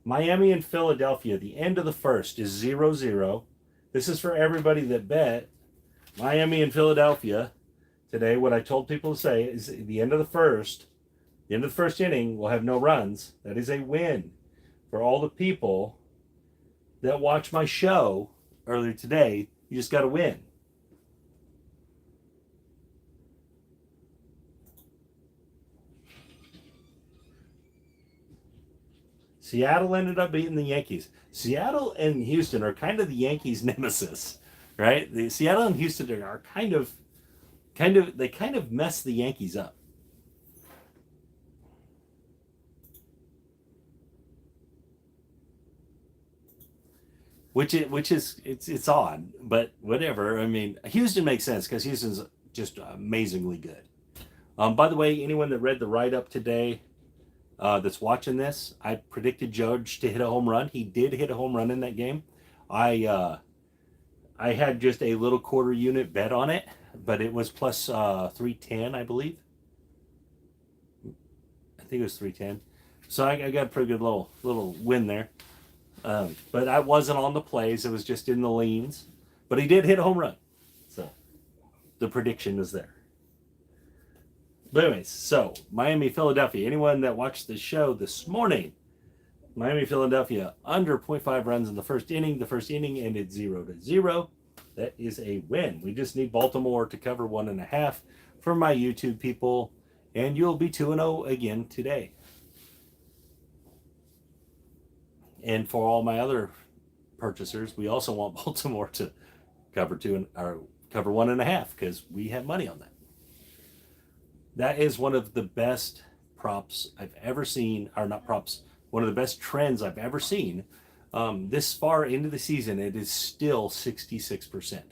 Miami and Philadelphia, the end of the first is 0-0. This is for everybody that bet Miami and Philadelphia today. What I told people to say is the end of the first inning will have no runs. That is a win for all the people that watched my show earlier today. You just got to win. Seattle ended up beating the Yankees. Seattle and Houston are kind of the Yankees' nemesis, right? The Seattle and Houston are kind of mess the Yankees up. Which is it's odd, but whatever. I mean, Houston makes sense because Houston's just amazingly good. By the way, anyone that read the write-up today that's watching this, I predicted Judge to hit a home run. He did hit a home run in that game. I had just a little quarter unit bet on it, but it was plus 310, I believe. I think it was 310. So I got a pretty good little win there. But I wasn't on the plays. It was just in the leans. But he did hit a home run. So the prediction is there. But anyways, so Miami, Philadelphia. Anyone that watched the show this morning, Miami, Philadelphia, under 0.5 runs in the first inning. The first inning ended 0-0. That is a win. We just need Baltimore to cover 1.5 for my YouTube people. And you'll be 2-0 again today. And for all my other purchasers, we also want Baltimore to cover 1.5 because we have money on that. That is one of the best props I've ever seen, or not props, one of the best trends I've ever seen. This far into the season, it is still 66%,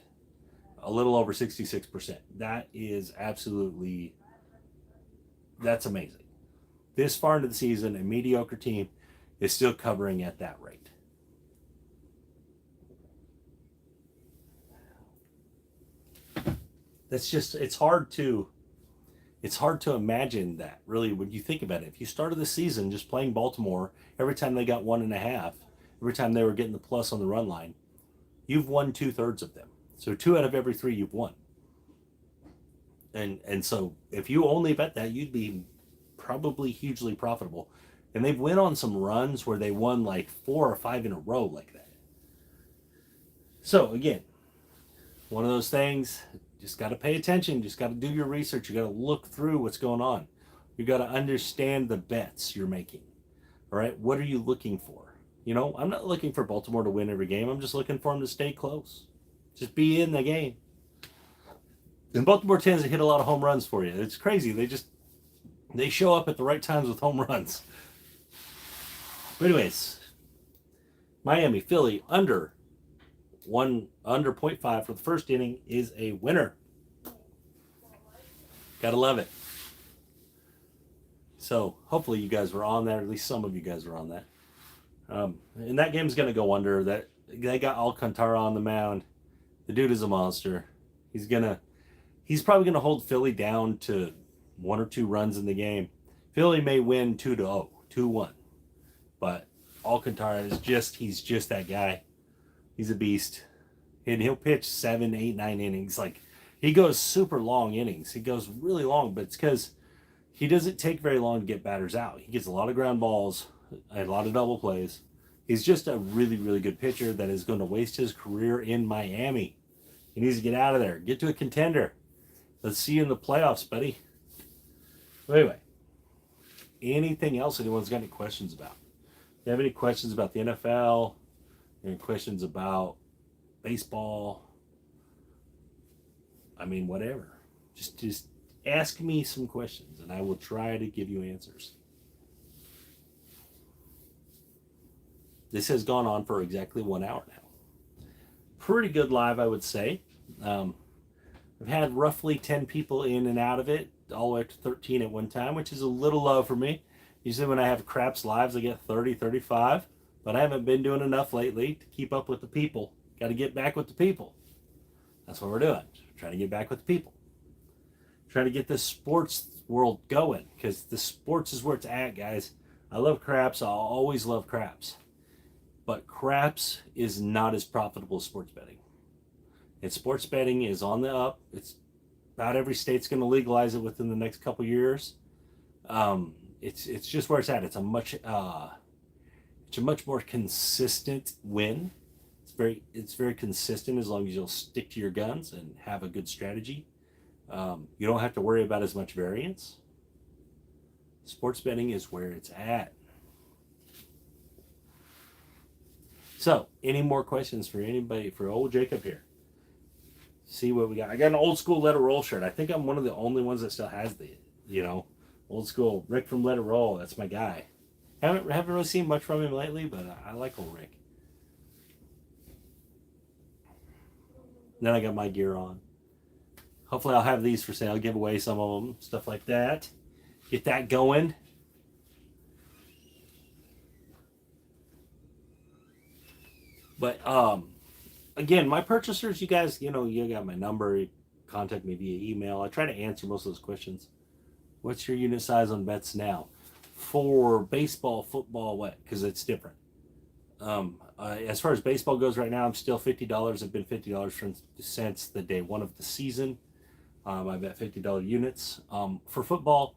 a little over 66%. That is absolutely, that's amazing. This far into the season, a mediocre team is still covering at that rate. That's just, it's hard to imagine that, really, when you think about it. If you started the season just playing Baltimore, every time they got 1.5, every time they were getting the plus on the run line, you've won 2/3 of them. So 2 out of every 3 you've won. And so if you only bet that, you'd be probably hugely profitable. And they've went on some runs where they won like 4 or 5 in a row like that. So again, one of those things, just got to pay attention. Just got to do your research. You got to look through what's going on. You got to understand the bets you're making. All right. What are you looking for? You know, I'm not looking for Baltimore to win every game. I'm just looking for them to stay close. Just be in the game. And Baltimore tends to hit a lot of home runs for you. It's crazy. They show up at the right times with home runs. But anyways, Miami, Philly, under 0.5 for the first inning is a winner. Gotta love it. So hopefully you guys were on that, or at least some of you guys were on that. And that game's gonna go under. That they got Alcantara on the mound. The dude is a monster. He's probably gonna hold Philly down to 1 or 2 runs in the game. Philly may win 2-0, 2-1. But Alcantara he's just that guy. He's a beast. And he'll pitch 7, 8, 9 innings. Like, he goes super long innings. He goes really long, but it's because he doesn't take very long to get batters out. He gets a lot of ground balls, a lot of double plays. He's just a really, really good pitcher that is going to waste his career in Miami. He needs to get out of there. Get to a contender. Let's see you in the playoffs, buddy. Anyway, anything else anyone's got any questions about? If you have any questions about the NFL, any questions about baseball, I mean, whatever. Just ask me some questions, and I will try to give you answers. This has gone on for exactly 1 hour now. Pretty good live, I would say. I've had roughly 10 people in and out of it, all the way up to 13 at one time, which is a little low for me. Usually when I have craps lives, I get 30, 35, but I haven't been doing enough lately to keep up with the people. Got to get back with the people. That's what we're doing. Trying to get back with the people. Trying to get this sports world going, because the sports is where it's at, guys. I love craps. I'll always love craps. But craps is not as profitable as sports betting. And sports betting is on the up. It's about every state's going to legalize it within the next couple years. It's just where it's at. It's a much more consistent win. It's very consistent as long as you'll stick to your guns and have a good strategy. You don't have to worry about as much variance. Sports betting is where it's at. So, any more questions for anybody, for old Jacob here? See what we got. I got an old school Let It Roll shirt. I think I'm one of the only ones that still has the, old school Rick from Let It Roll. That's my guy. Haven't really seen much from him lately, but I like old Rick. Then I got my gear on. Hopefully I'll have these for sale. Give away some of them. Stuff like that. Get that going. But, again, my purchasers, you guys, you got my number. You contact me via email. I try to answer most of those questions. What's your unit size on bets now? For baseball, football, what? Because it's different. As far as baseball goes right now, I'm still $50. I've been $50 since the day one of the season. I bet $50 units. For football,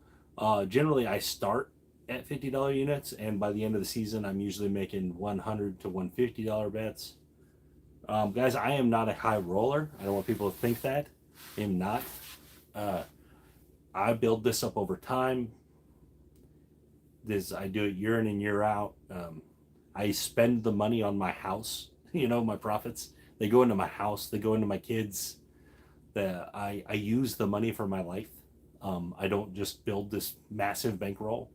generally I start at $50 units, and by the end of the season, I'm usually making $100 to $150 bets. Guys, I am not a high roller. I don't want people to think that. I am not. I build this up over time. I do it year in and year out. I spend the money on my house. My profits. They go into my house. They go into my kids. I use the money for my life. I don't just build this massive bankroll.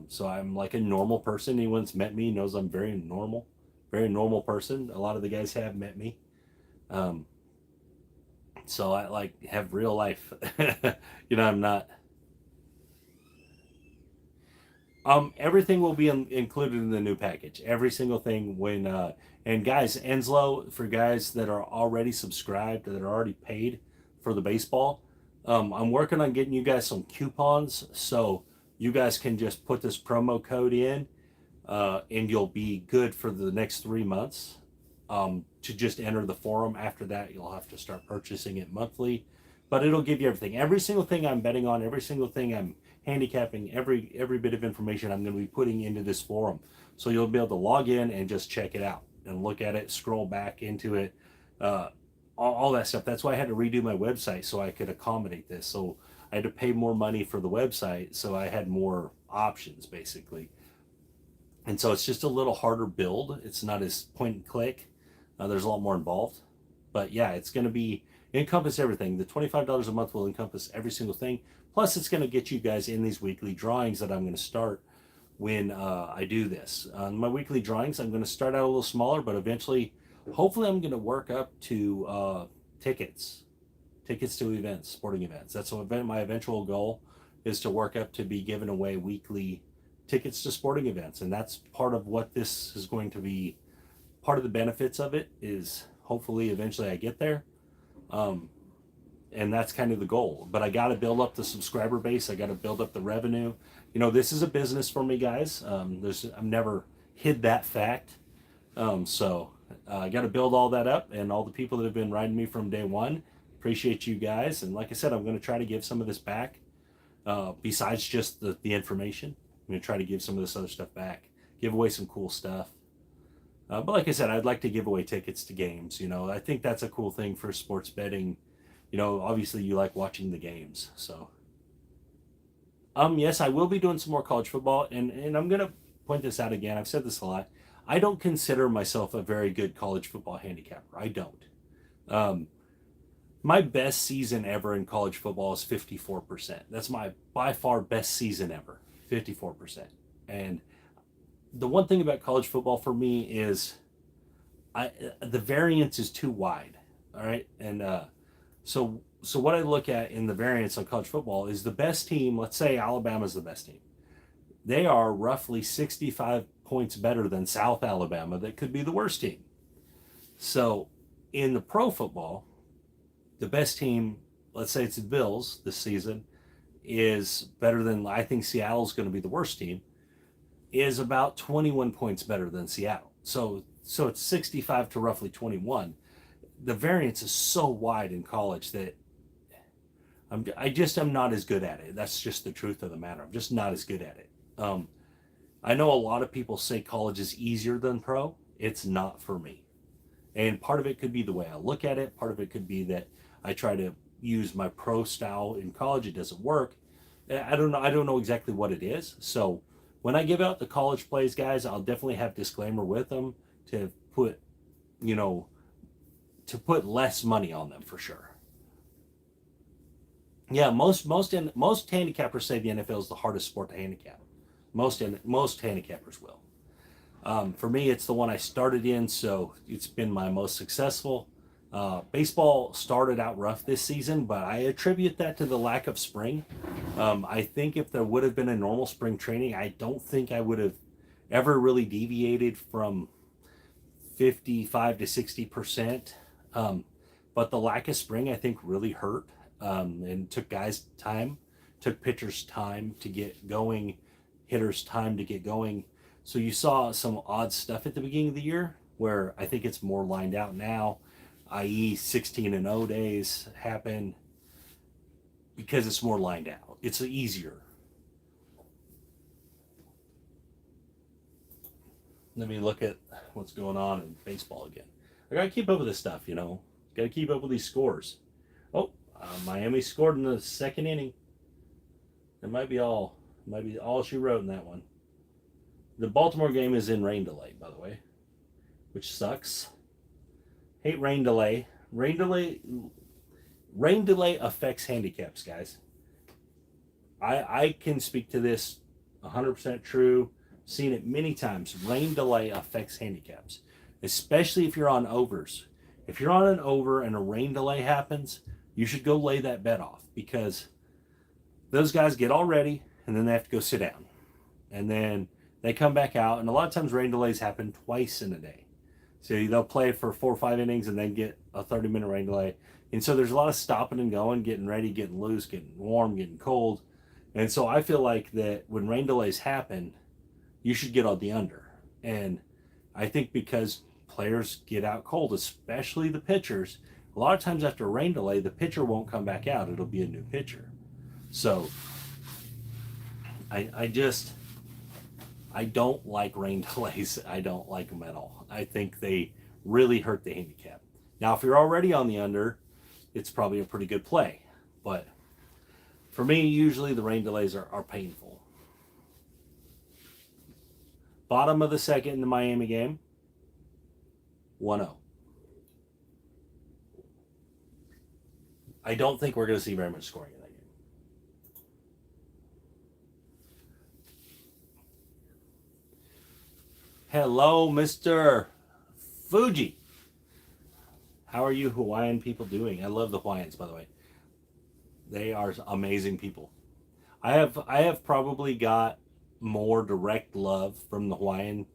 So I'm like a normal person. Anyone that's met me knows I'm very normal person. A lot of the guys have met me. So I have real life. I'm not. Everything will be included in the new package. Every single thing and guys, Enslow, for guys that are already subscribed, that are already paid for the baseball, I'm working on getting you guys some coupons, so you guys can just put this promo code in, and you'll be good for the next 3 months, to just enter the forum. After that, you'll have to start purchasing it monthly, but it'll give you everything. Every single thing I'm betting on, every single thing I'm handicapping, every bit of information I'm going to be putting into this forum. So you'll be able to log in and just check it out and look at it, scroll back into it, all that stuff. That's why I had to redo my website so I could accommodate this. So I had to pay more money for the website, so I had more options, basically. And so it's just a little harder build. It's not as point and click. There's a lot more involved. But yeah, it's going to encompass everything. The $25 a month will encompass every single thing. Plus, it's going to get you guys in these weekly drawings that I'm going to start when I do this. My weekly drawings, I'm going to start out a little smaller, but eventually, hopefully, I'm going to work up to tickets to events, sporting events. That's my eventual goal, is to work up to be giving away weekly tickets to sporting events. And that's part of what this is going to be. Part of the benefits of it is hopefully eventually I get there. And that's kind of the goal. But I got to build up the subscriber base. I got to build up the revenue. This is a business for me, guys. I've never hid that fact. So I got to build all that up, and all the people that have been riding me from day one, appreciate you guys. And like I said, I'm going to try to give some of this back. Besides just the information, I'm going to try to give some of this other stuff back. give away some cool stuff. But like I said, I'd like to give away tickets to games. I think that's a cool thing for sports betting. Obviously you like watching the games. So, yes, I will be doing some more college football, and I'm gonna point this out again. I've said this a lot. I don't consider myself a very good college football handicapper. I don't. Um, my best season ever in college football is 54%. That's my by far best season ever, 54%. And the one thing about college football for me is the variance is too wide. All right, and so what I look at in the variance on college football is the best team. Let's say Alabama's the best team. They are roughly 65 points better than South Alabama, that could be the worst team. So in the pro football, the best team, let's say it's the Bills this season, is better than, I think Seattle's going to be the worst team, is about 21 points better than Seattle. So it's 65 to roughly 21. The variance is so wide in college that I'm not as good at it. That's just the truth of the matter. I'm just not as good at it. I know a lot of people say college is easier than pro. It's not for me. And part of it could be the way I look at it. Part of it could be that I try to use my pro style in college. It doesn't work. I don't know. I don't know exactly what it is. So when I give out the college plays, guys, I'll definitely have disclaimer with them to put, to put less money on them for sure. Yeah, most handicappers say the NFL is the hardest sport to handicap. Most handicappers will. For me, it's the one I started in, so it's been my most successful. Baseball started out rough this season, but I attribute that to the lack of spring. I think if there would have been a normal spring training, I don't think I would have ever really deviated from 55 to 60%. But the lack of spring, I think, really hurt, and took guys time, took pitchers time to get going, hitters time to get going. So you saw some odd stuff at the beginning of the year where I think it's more lined out now, i.e. 16-0 days happen because it's more lined out. It's easier. Let me look at what's going on in baseball again. I got to keep up with this stuff, Got to keep up with these scores. Oh, Miami scored in the second inning. That might be all she wrote in that one. The Baltimore game is in rain delay, by the way, which sucks. Hate rain delay. Rain delay affects handicaps, guys. I can speak to this 100% true. Seen it many times. Rain delay affects handicaps, especially if you're on overs. If you're on an over and a rain delay happens, you should go lay that bet off, because those guys get all ready and then they have to go sit down. And then they come back out, and a lot of times rain delays happen twice in a day. So they'll play for 4 or 5 innings and then get a 30-minute rain delay. And so there's a lot of stopping and going, getting ready, getting loose, getting warm, getting cold. And so I feel like that when rain delays happen, you should get on the under. And I think because players get out cold, especially the pitchers, a lot of times after a rain delay, the pitcher won't come back out. It'll be a new pitcher. So I don't like rain delays. I don't like them at all. I think they really hurt the handicap. Now, if you're already on the under, it's probably a pretty good play. But for me, usually the rain delays are painful. Bottom of the second in the Miami game, 1-0. I don't think we're going to see very much scoring in that game. Hello, Mr. Fuji. How are you Hawaiian people doing? I love the Hawaiians, by the way. They are amazing people. I have probably got more direct love from the Hawaiian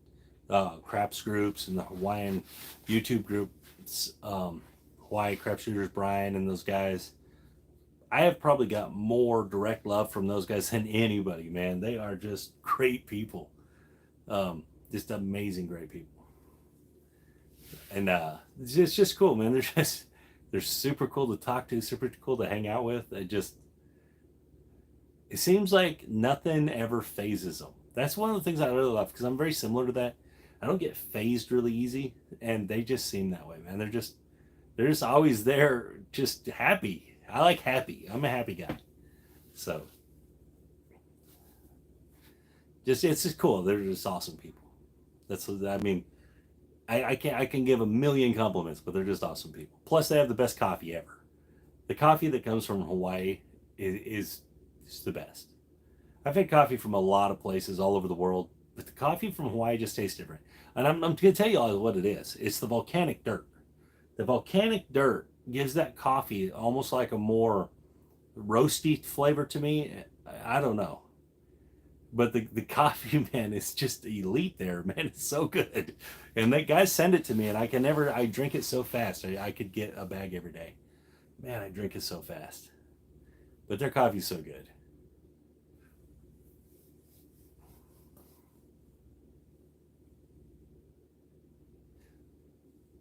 craps groups and the Hawaiian YouTube groups, Hawaii Crap Shooters, Brian and those guys. I have probably got more direct love from those guys than anybody, man. They are just great people. Just amazing, great people. And it's just cool, man. They're super cool to talk to, super cool to hang out with. It seems like nothing ever phases them. That's one of the things I really love because I'm very similar to that. I don't get phased really easy, and they just seem that way, man. They're just always there, just happy. I like happy. I'm a happy guy. So just it's just cool. They're just awesome people. That's I mean, I can give a million compliments, but they're just awesome people. Plus, they have the best coffee ever. The coffee that comes from Hawaii is the best. I've had coffee from a lot of places all over the world, but the coffee from Hawaii just tastes different. And I'm going to tell you all what it is. It's the volcanic dirt. The volcanic dirt gives that coffee almost like a more roasty flavor to me. I don't know. But the coffee, man, is just elite there, man. It's so good. And that guys send it to me, and I drink it so fast. I could get a bag every day. Man, I drink it so fast. But their coffee's so good.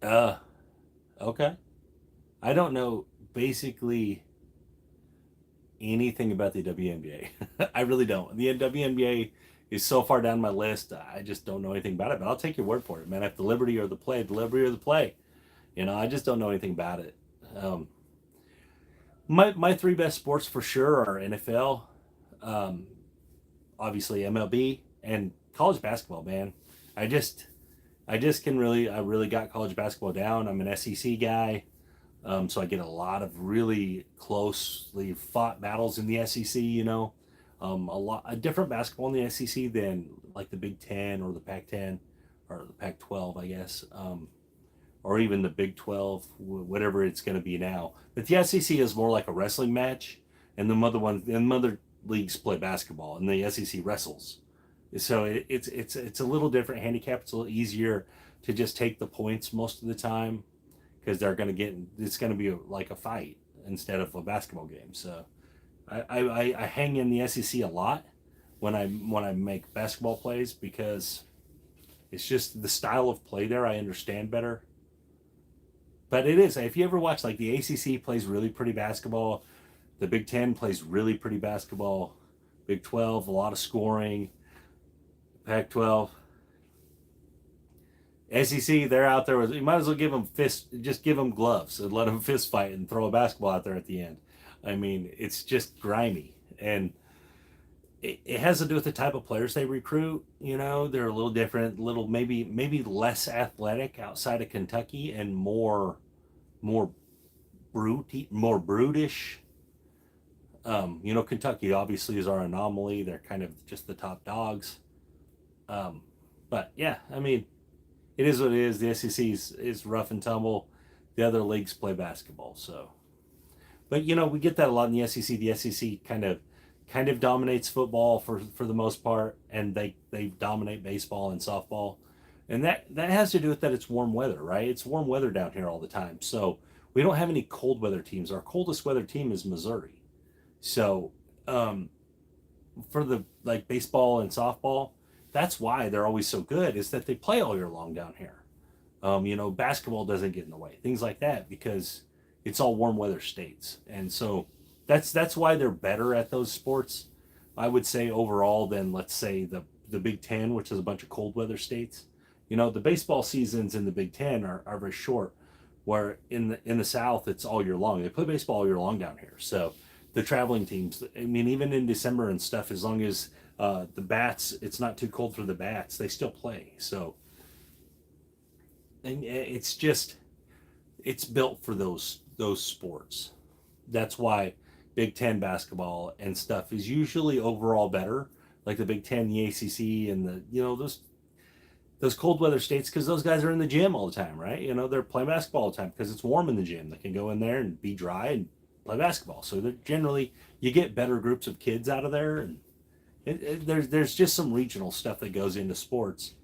Uh, okay. I don't know basically anything about the WNBA. I really don't. The WNBA is so far down my list. I just don't know anything about it. But I'll take your word for it, man. If the Liberty or the play, the Liberty or the play. I just don't know anything about it. Um, my three best sports for sure are NFL, um, obviously MLB, and college basketball. Man, I just I really got college basketball down. I'm an SEC guy. So I get a lot of really closely fought battles in the SEC. A different basketball in the SEC than like the Big Ten or the Pac-10 or the Pac-12, I guess, or even the Big 12, whatever it's going to be now. But the SEC is more like a wrestling match, and the other leagues play basketball, and the SEC wrestles. So it's a little different handicap. It's a little easier to just take the points most of the time because it's going to be like a fight instead of a basketball game. So I hang in the SEC a lot when I make basketball plays because it's just the style of play there I understand better. But it is, if you ever watch, like, the ACC plays really pretty basketball, the Big Ten plays really pretty basketball, Big 12 a lot of scoring, Pac-12. SEC, they're out there you might as well just give them gloves and let them fist fight and throw a basketball out there at the end. I mean, it's just grimy, and it has to do with the type of players they recruit. They're a little different, little maybe less athletic outside of Kentucky, and more more brutish. Kentucky obviously is our anomaly. They're kind of just the top dogs. Um, but yeah, I mean, it is what it is. The SEC is rough and tumble. The other leagues play basketball, so. But we get that a lot in the SEC. The SEC kind of dominates football for the most part, and they dominate baseball and softball, and that has to do with that it's warm weather, right? It's warm weather down here all the time, so we don't have any cold weather teams. Our coldest weather team is Missouri, so for the like baseball and softball, that's why they're always so good, is that they play all year long down here. Basketball doesn't get in the way, things like that, because it's all warm weather states, and so that's why they're better at those sports, I would say, overall, than, let's say, the Big Ten, which is a bunch of cold weather states. The baseball seasons in the Big Ten are very short, where in the South it's all year long. They play baseball all year long down here. So the traveling teams, I mean, even in December and stuff, as long as the bats, it's not too cold for the bats, they still play. So, and it's built for those sports. That's why Big Ten basketball and stuff is usually overall better, like the Big Ten, the ACC, and those cold weather states, because those guys are in the gym all the time, right? They're playing basketball all the time because it's warm in the gym. They can go in there and be dry and play basketball. So they're generally, you get better groups of kids out of there, and there's just some regional stuff that goes into sports.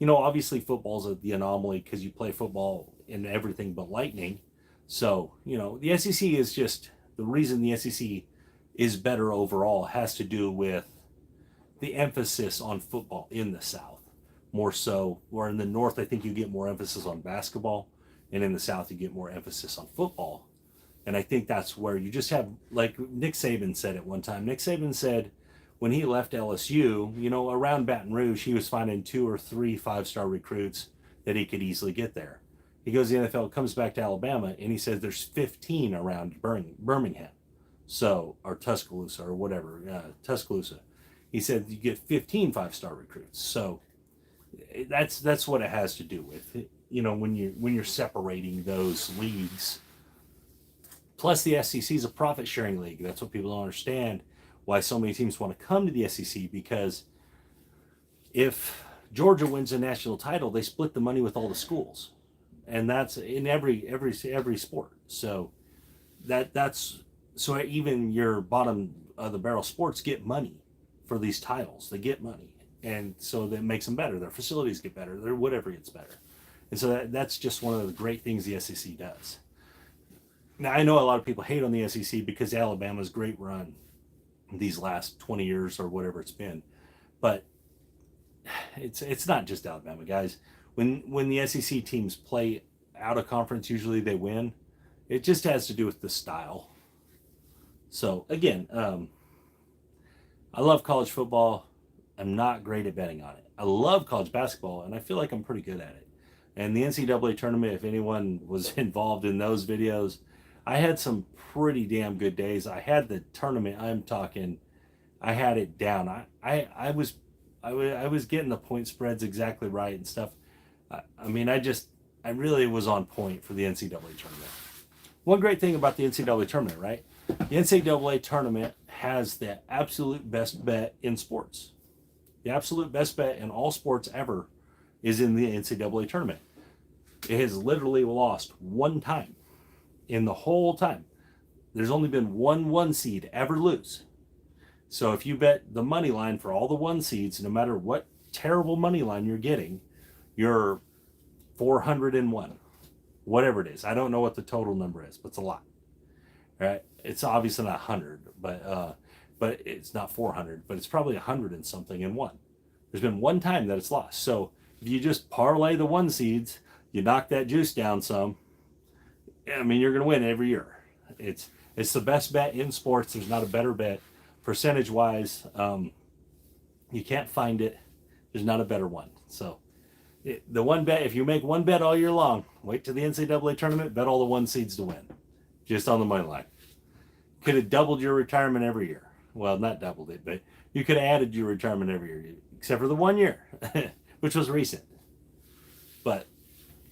Obviously football's the anomaly because you play football in everything but lightning. So the SEC is just the reason the SEC is better overall has to do with the emphasis on football in the South more so. Where in the North, I think you get more emphasis on basketball, and in the South, you get more emphasis on football. And I think that's where you just have, like Nick Saban said at one time. Nick Saban said, when he left LSU, around Baton Rouge, he was finding 2 or 3 5-star recruits that he could easily get there. He goes to the NFL, comes back to Alabama, and he says there's 15 around Birmingham, or Tuscaloosa or whatever, Tuscaloosa. He said you get 15 5-star recruits. So that's what it has to do with, when you're separating those leagues. Plus, the SEC is a profit sharing league. That's what people don't understand. Why so many teams want to come to the SEC, because if Georgia wins a national title, they split the money with all the schools, and that's in every sport. So that's so even your bottom of the barrel sports get money for these titles. They get money, and so that makes them better. Their facilities get better. Their whatever gets better, and so that's just one of the great things the SEC does. Now, I know a lot of people hate on the SEC because Alabama's great run these last 20 years or whatever it's been, but it's not just Alabama, guys. When the SEC teams play out of conference, usually they win. It just has to do with the style. So again, I love college football. I'm not great at betting on it. I love college basketball, and I feel like I'm pretty good at it. And the NCAA tournament, if anyone was involved in those videos, I had some pretty damn good days. I had the tournament, I had it down. I was getting the point spreads exactly right and stuff. I really was on point for the NCAA tournament. One great thing about the NCAA tournament, right? The NCAA tournament has the absolute best bet in sports. The absolute best bet in all sports ever is in the NCAA tournament. It has literally lost one time in the whole time. There's only been one seed ever lose. So if you bet the money line for all the 1 seeds, no matter what terrible money line you're getting, you're 401, whatever it is. I don't know what the total number is, but it's a lot. Right? It's obviously not 100, but it's not 400, but it's probably 100 and something and one. There's been one time that it's lost. So if you just parlay the 1 seeds, you knock that juice down some, you're going to win every year. It's the best bet in sports. There's not a better bet. Percentage wise, you can't find it. There's not a better one. So the one bet, if you make one bet all year long, wait till the NCAA tournament, bet all the 1 seeds to win, just on the money line. Could have doubled your retirement every year. Well, not doubled it, but you could have added your retirement every year, except for the 1 year, which was recent. But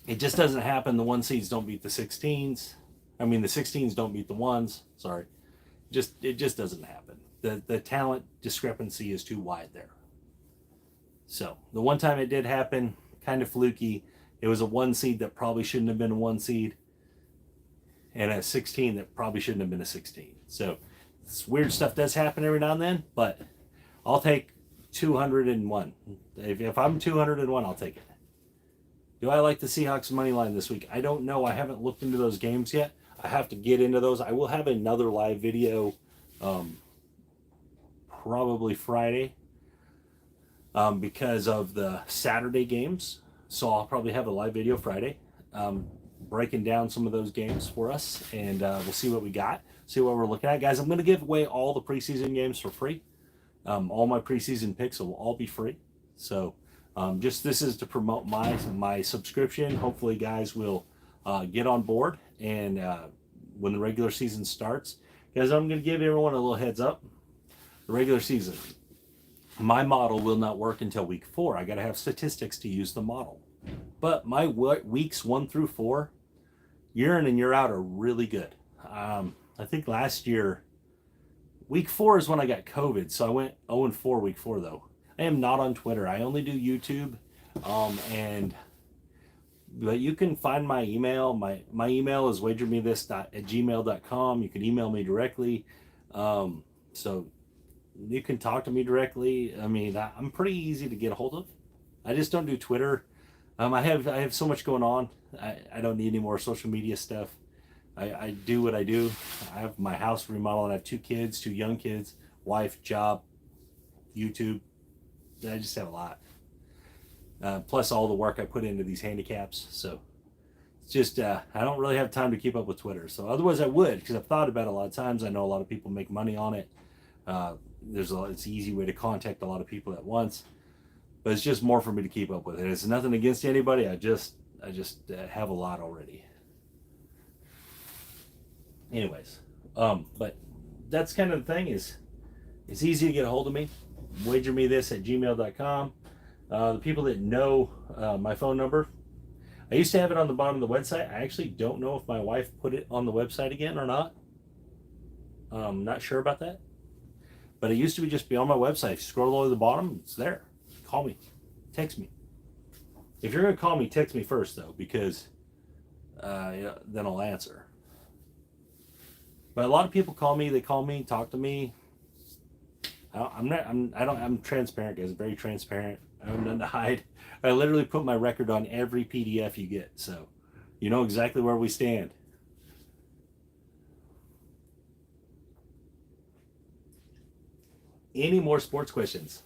it just doesn't happen. The 1 seeds don't beat the 16s. The 16s don't beat the 1s. Sorry. It just doesn't happen. The talent discrepancy is too wide there. So the one time it did happen, kind of fluky. It was a 1 seed that probably shouldn't have been a 1 seed, and a 16 that probably shouldn't have been a 16. So this weird stuff does happen every now and then, but I'll take 201. If I'm 201, I'll take it. Do I like the Seahawks money line this week? I don't know. I haven't looked into those games yet. I have to get into those. I will have another live video probably Friday because of the Saturday games. So I'll probably have a live video Friday breaking down some of those games for us, and we'll see what we got, see what we're looking at. Guys, I'm going to give away all the preseason games for free. All my preseason picks will all be free. So this is to promote my subscription. Hopefully guys will get on board, and when the regular season starts, guys, I'm going to give everyone a little heads up. The regular season, my model will not work until week 4. I got to have statistics to use the model. But my weeks 1 through 4, year in and year out, are really good. I think last year, week 4 is when I got COVID, so I went 0-4 week 4 though. I am not on Twitter. I only do YouTube, but you can find my email. My email is wagermethis@gmail.com. You can email me directly, so you can talk to me directly. I'm pretty easy to get a hold of. I just don't do Twitter. I have so much going on. I don't need any more social media stuff. I do what I do. I have my house remodeled. I have 2 kids, 2 young kids, wife, job, YouTube. I just have a lot. Plus all the work I put into these handicaps. So it's just, I don't really have time to keep up with Twitter. So otherwise I would, because I've thought about it a lot of times. I know a lot of people make money on it. it's an easy way to contact a lot of people at once, but it's just more for me to keep up with. And it's nothing against anybody. I just have a lot already. Anyways, but that's kind of the thing. Is it's easy to get a hold of me. wagermethis@gmail.com. The people that know my phone number, I used to have it on the bottom of the website. I actually don't know if my wife put it on the website again or not. Not sure about that. But it used to just be on my website. If you scroll all the way to the bottom, it's there. Call me. Text me. If you're going to call me, text me first, though, because then I'll answer. But a lot of people call me. They call me, talk to me. I'm transparent, guys. Very transparent. I have nothing to hide. I literally put my record on every PDF you get, so you know exactly where we stand. Any more sports questions?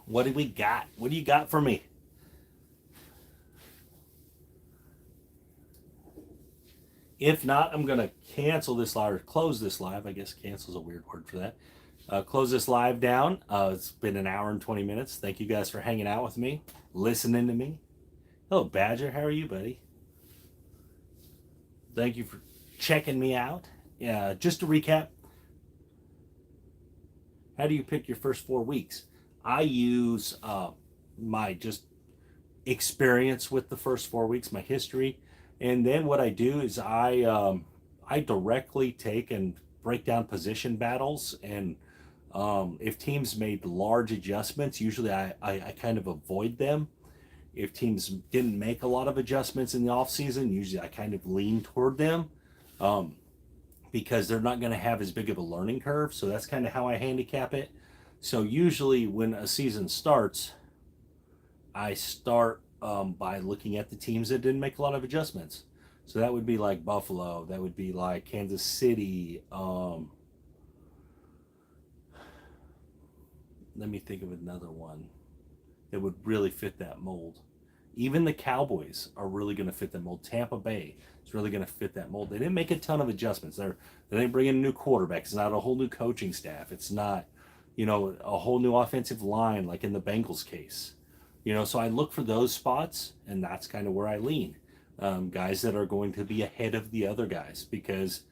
What do we got? What do you got for me? If not, I'm going to cancel this live, or close this live. I guess cancel is a weird word for that. Close this live down. It's been an hour and 20 minutes. Thank you guys for hanging out with me, listening to me. Hello, Badger. How are you, buddy? Thank you for checking me out. Just to recap, how do you pick your first 4 weeks? I use my just experience with the first 4 weeks, my history, and then what I do is I directly take and break down position battles, and if teams made large adjustments, usually I kind of avoid them. If teams didn't make a lot of adjustments in the offseason, usually I kind of lean toward them because they're not going to have as big of a learning curve. So that's kind of how I handicap it. So usually when a season starts, I start by looking at the teams that didn't make a lot of adjustments. So that would be like Buffalo. That would be like Kansas City. Let me think of another one that would really fit that mold. Even the Cowboys are really going to fit that mold. Tampa Bay is really going to fit that mold. They didn't make a ton of adjustments. They didn't bring in a new quarterback. It's not a whole new coaching staff. It's not, a whole new offensive line like in the Bengals case. So I look for those spots, and that's kind of where I lean. Guys that are going to be ahead of the other guys because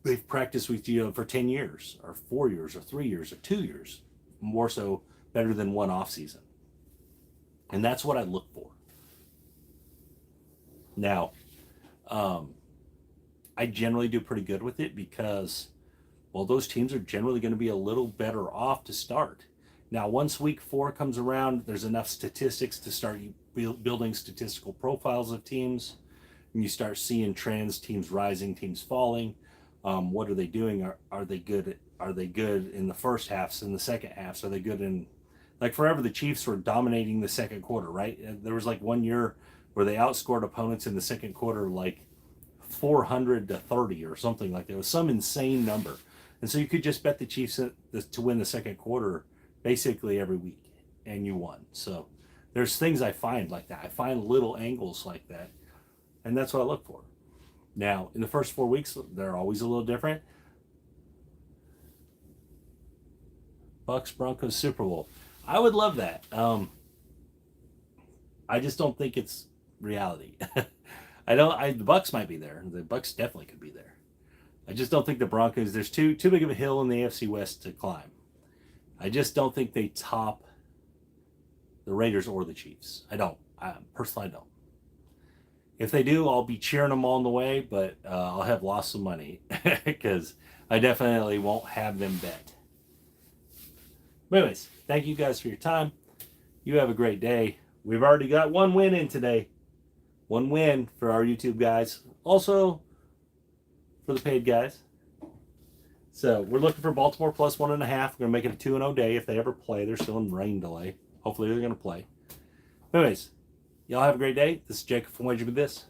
they've practiced with you for 10 years or 4 years or 3 years or 2 years. More so better than one off season. And that's what I look for. Now, I generally do pretty good with it because, well, those teams are generally going to be a little better off to start. Now, once week 4 comes around, there's enough statistics to start building statistical profiles of teams. And you start seeing trends, teams rising, teams falling. What are they doing? Are they good? Are they good in the first halves? In the second halves? Are they good in, like forever the Chiefs were dominating the second quarter, right? There was like 1 year where they outscored opponents in the second quarter like 400-30 or something like that. It was some insane number. And so you could just bet the Chiefs to win the second quarter basically every week, and you won. So there's things I find like that. I find little angles like that, and that's what I look for. Now, in the first 4 weeks, they're always a little different. Bucks, Broncos, Super Bowl. I would love that. I just don't think it's reality. The Bucks might be there. The Bucks definitely could be there. I just don't think the Broncos, there's too big of a hill in the AFC West to climb. I just don't think they top the Raiders or the Chiefs. Personally, I don't. If they do, I'll be cheering them all the way, but I'll have lost some money because I definitely won't have them bet. But anyways, thank you guys for your time. You have a great day. We've already got one win in today. One win for our YouTube guys. Also for the paid guys. So we're looking for Baltimore plus 1.5. We're going to make it a 2-0 day if they ever play. They're still in rain delay. Hopefully they're going to play. Anyways, y'all have a great day. This is Jacob from Wager With This.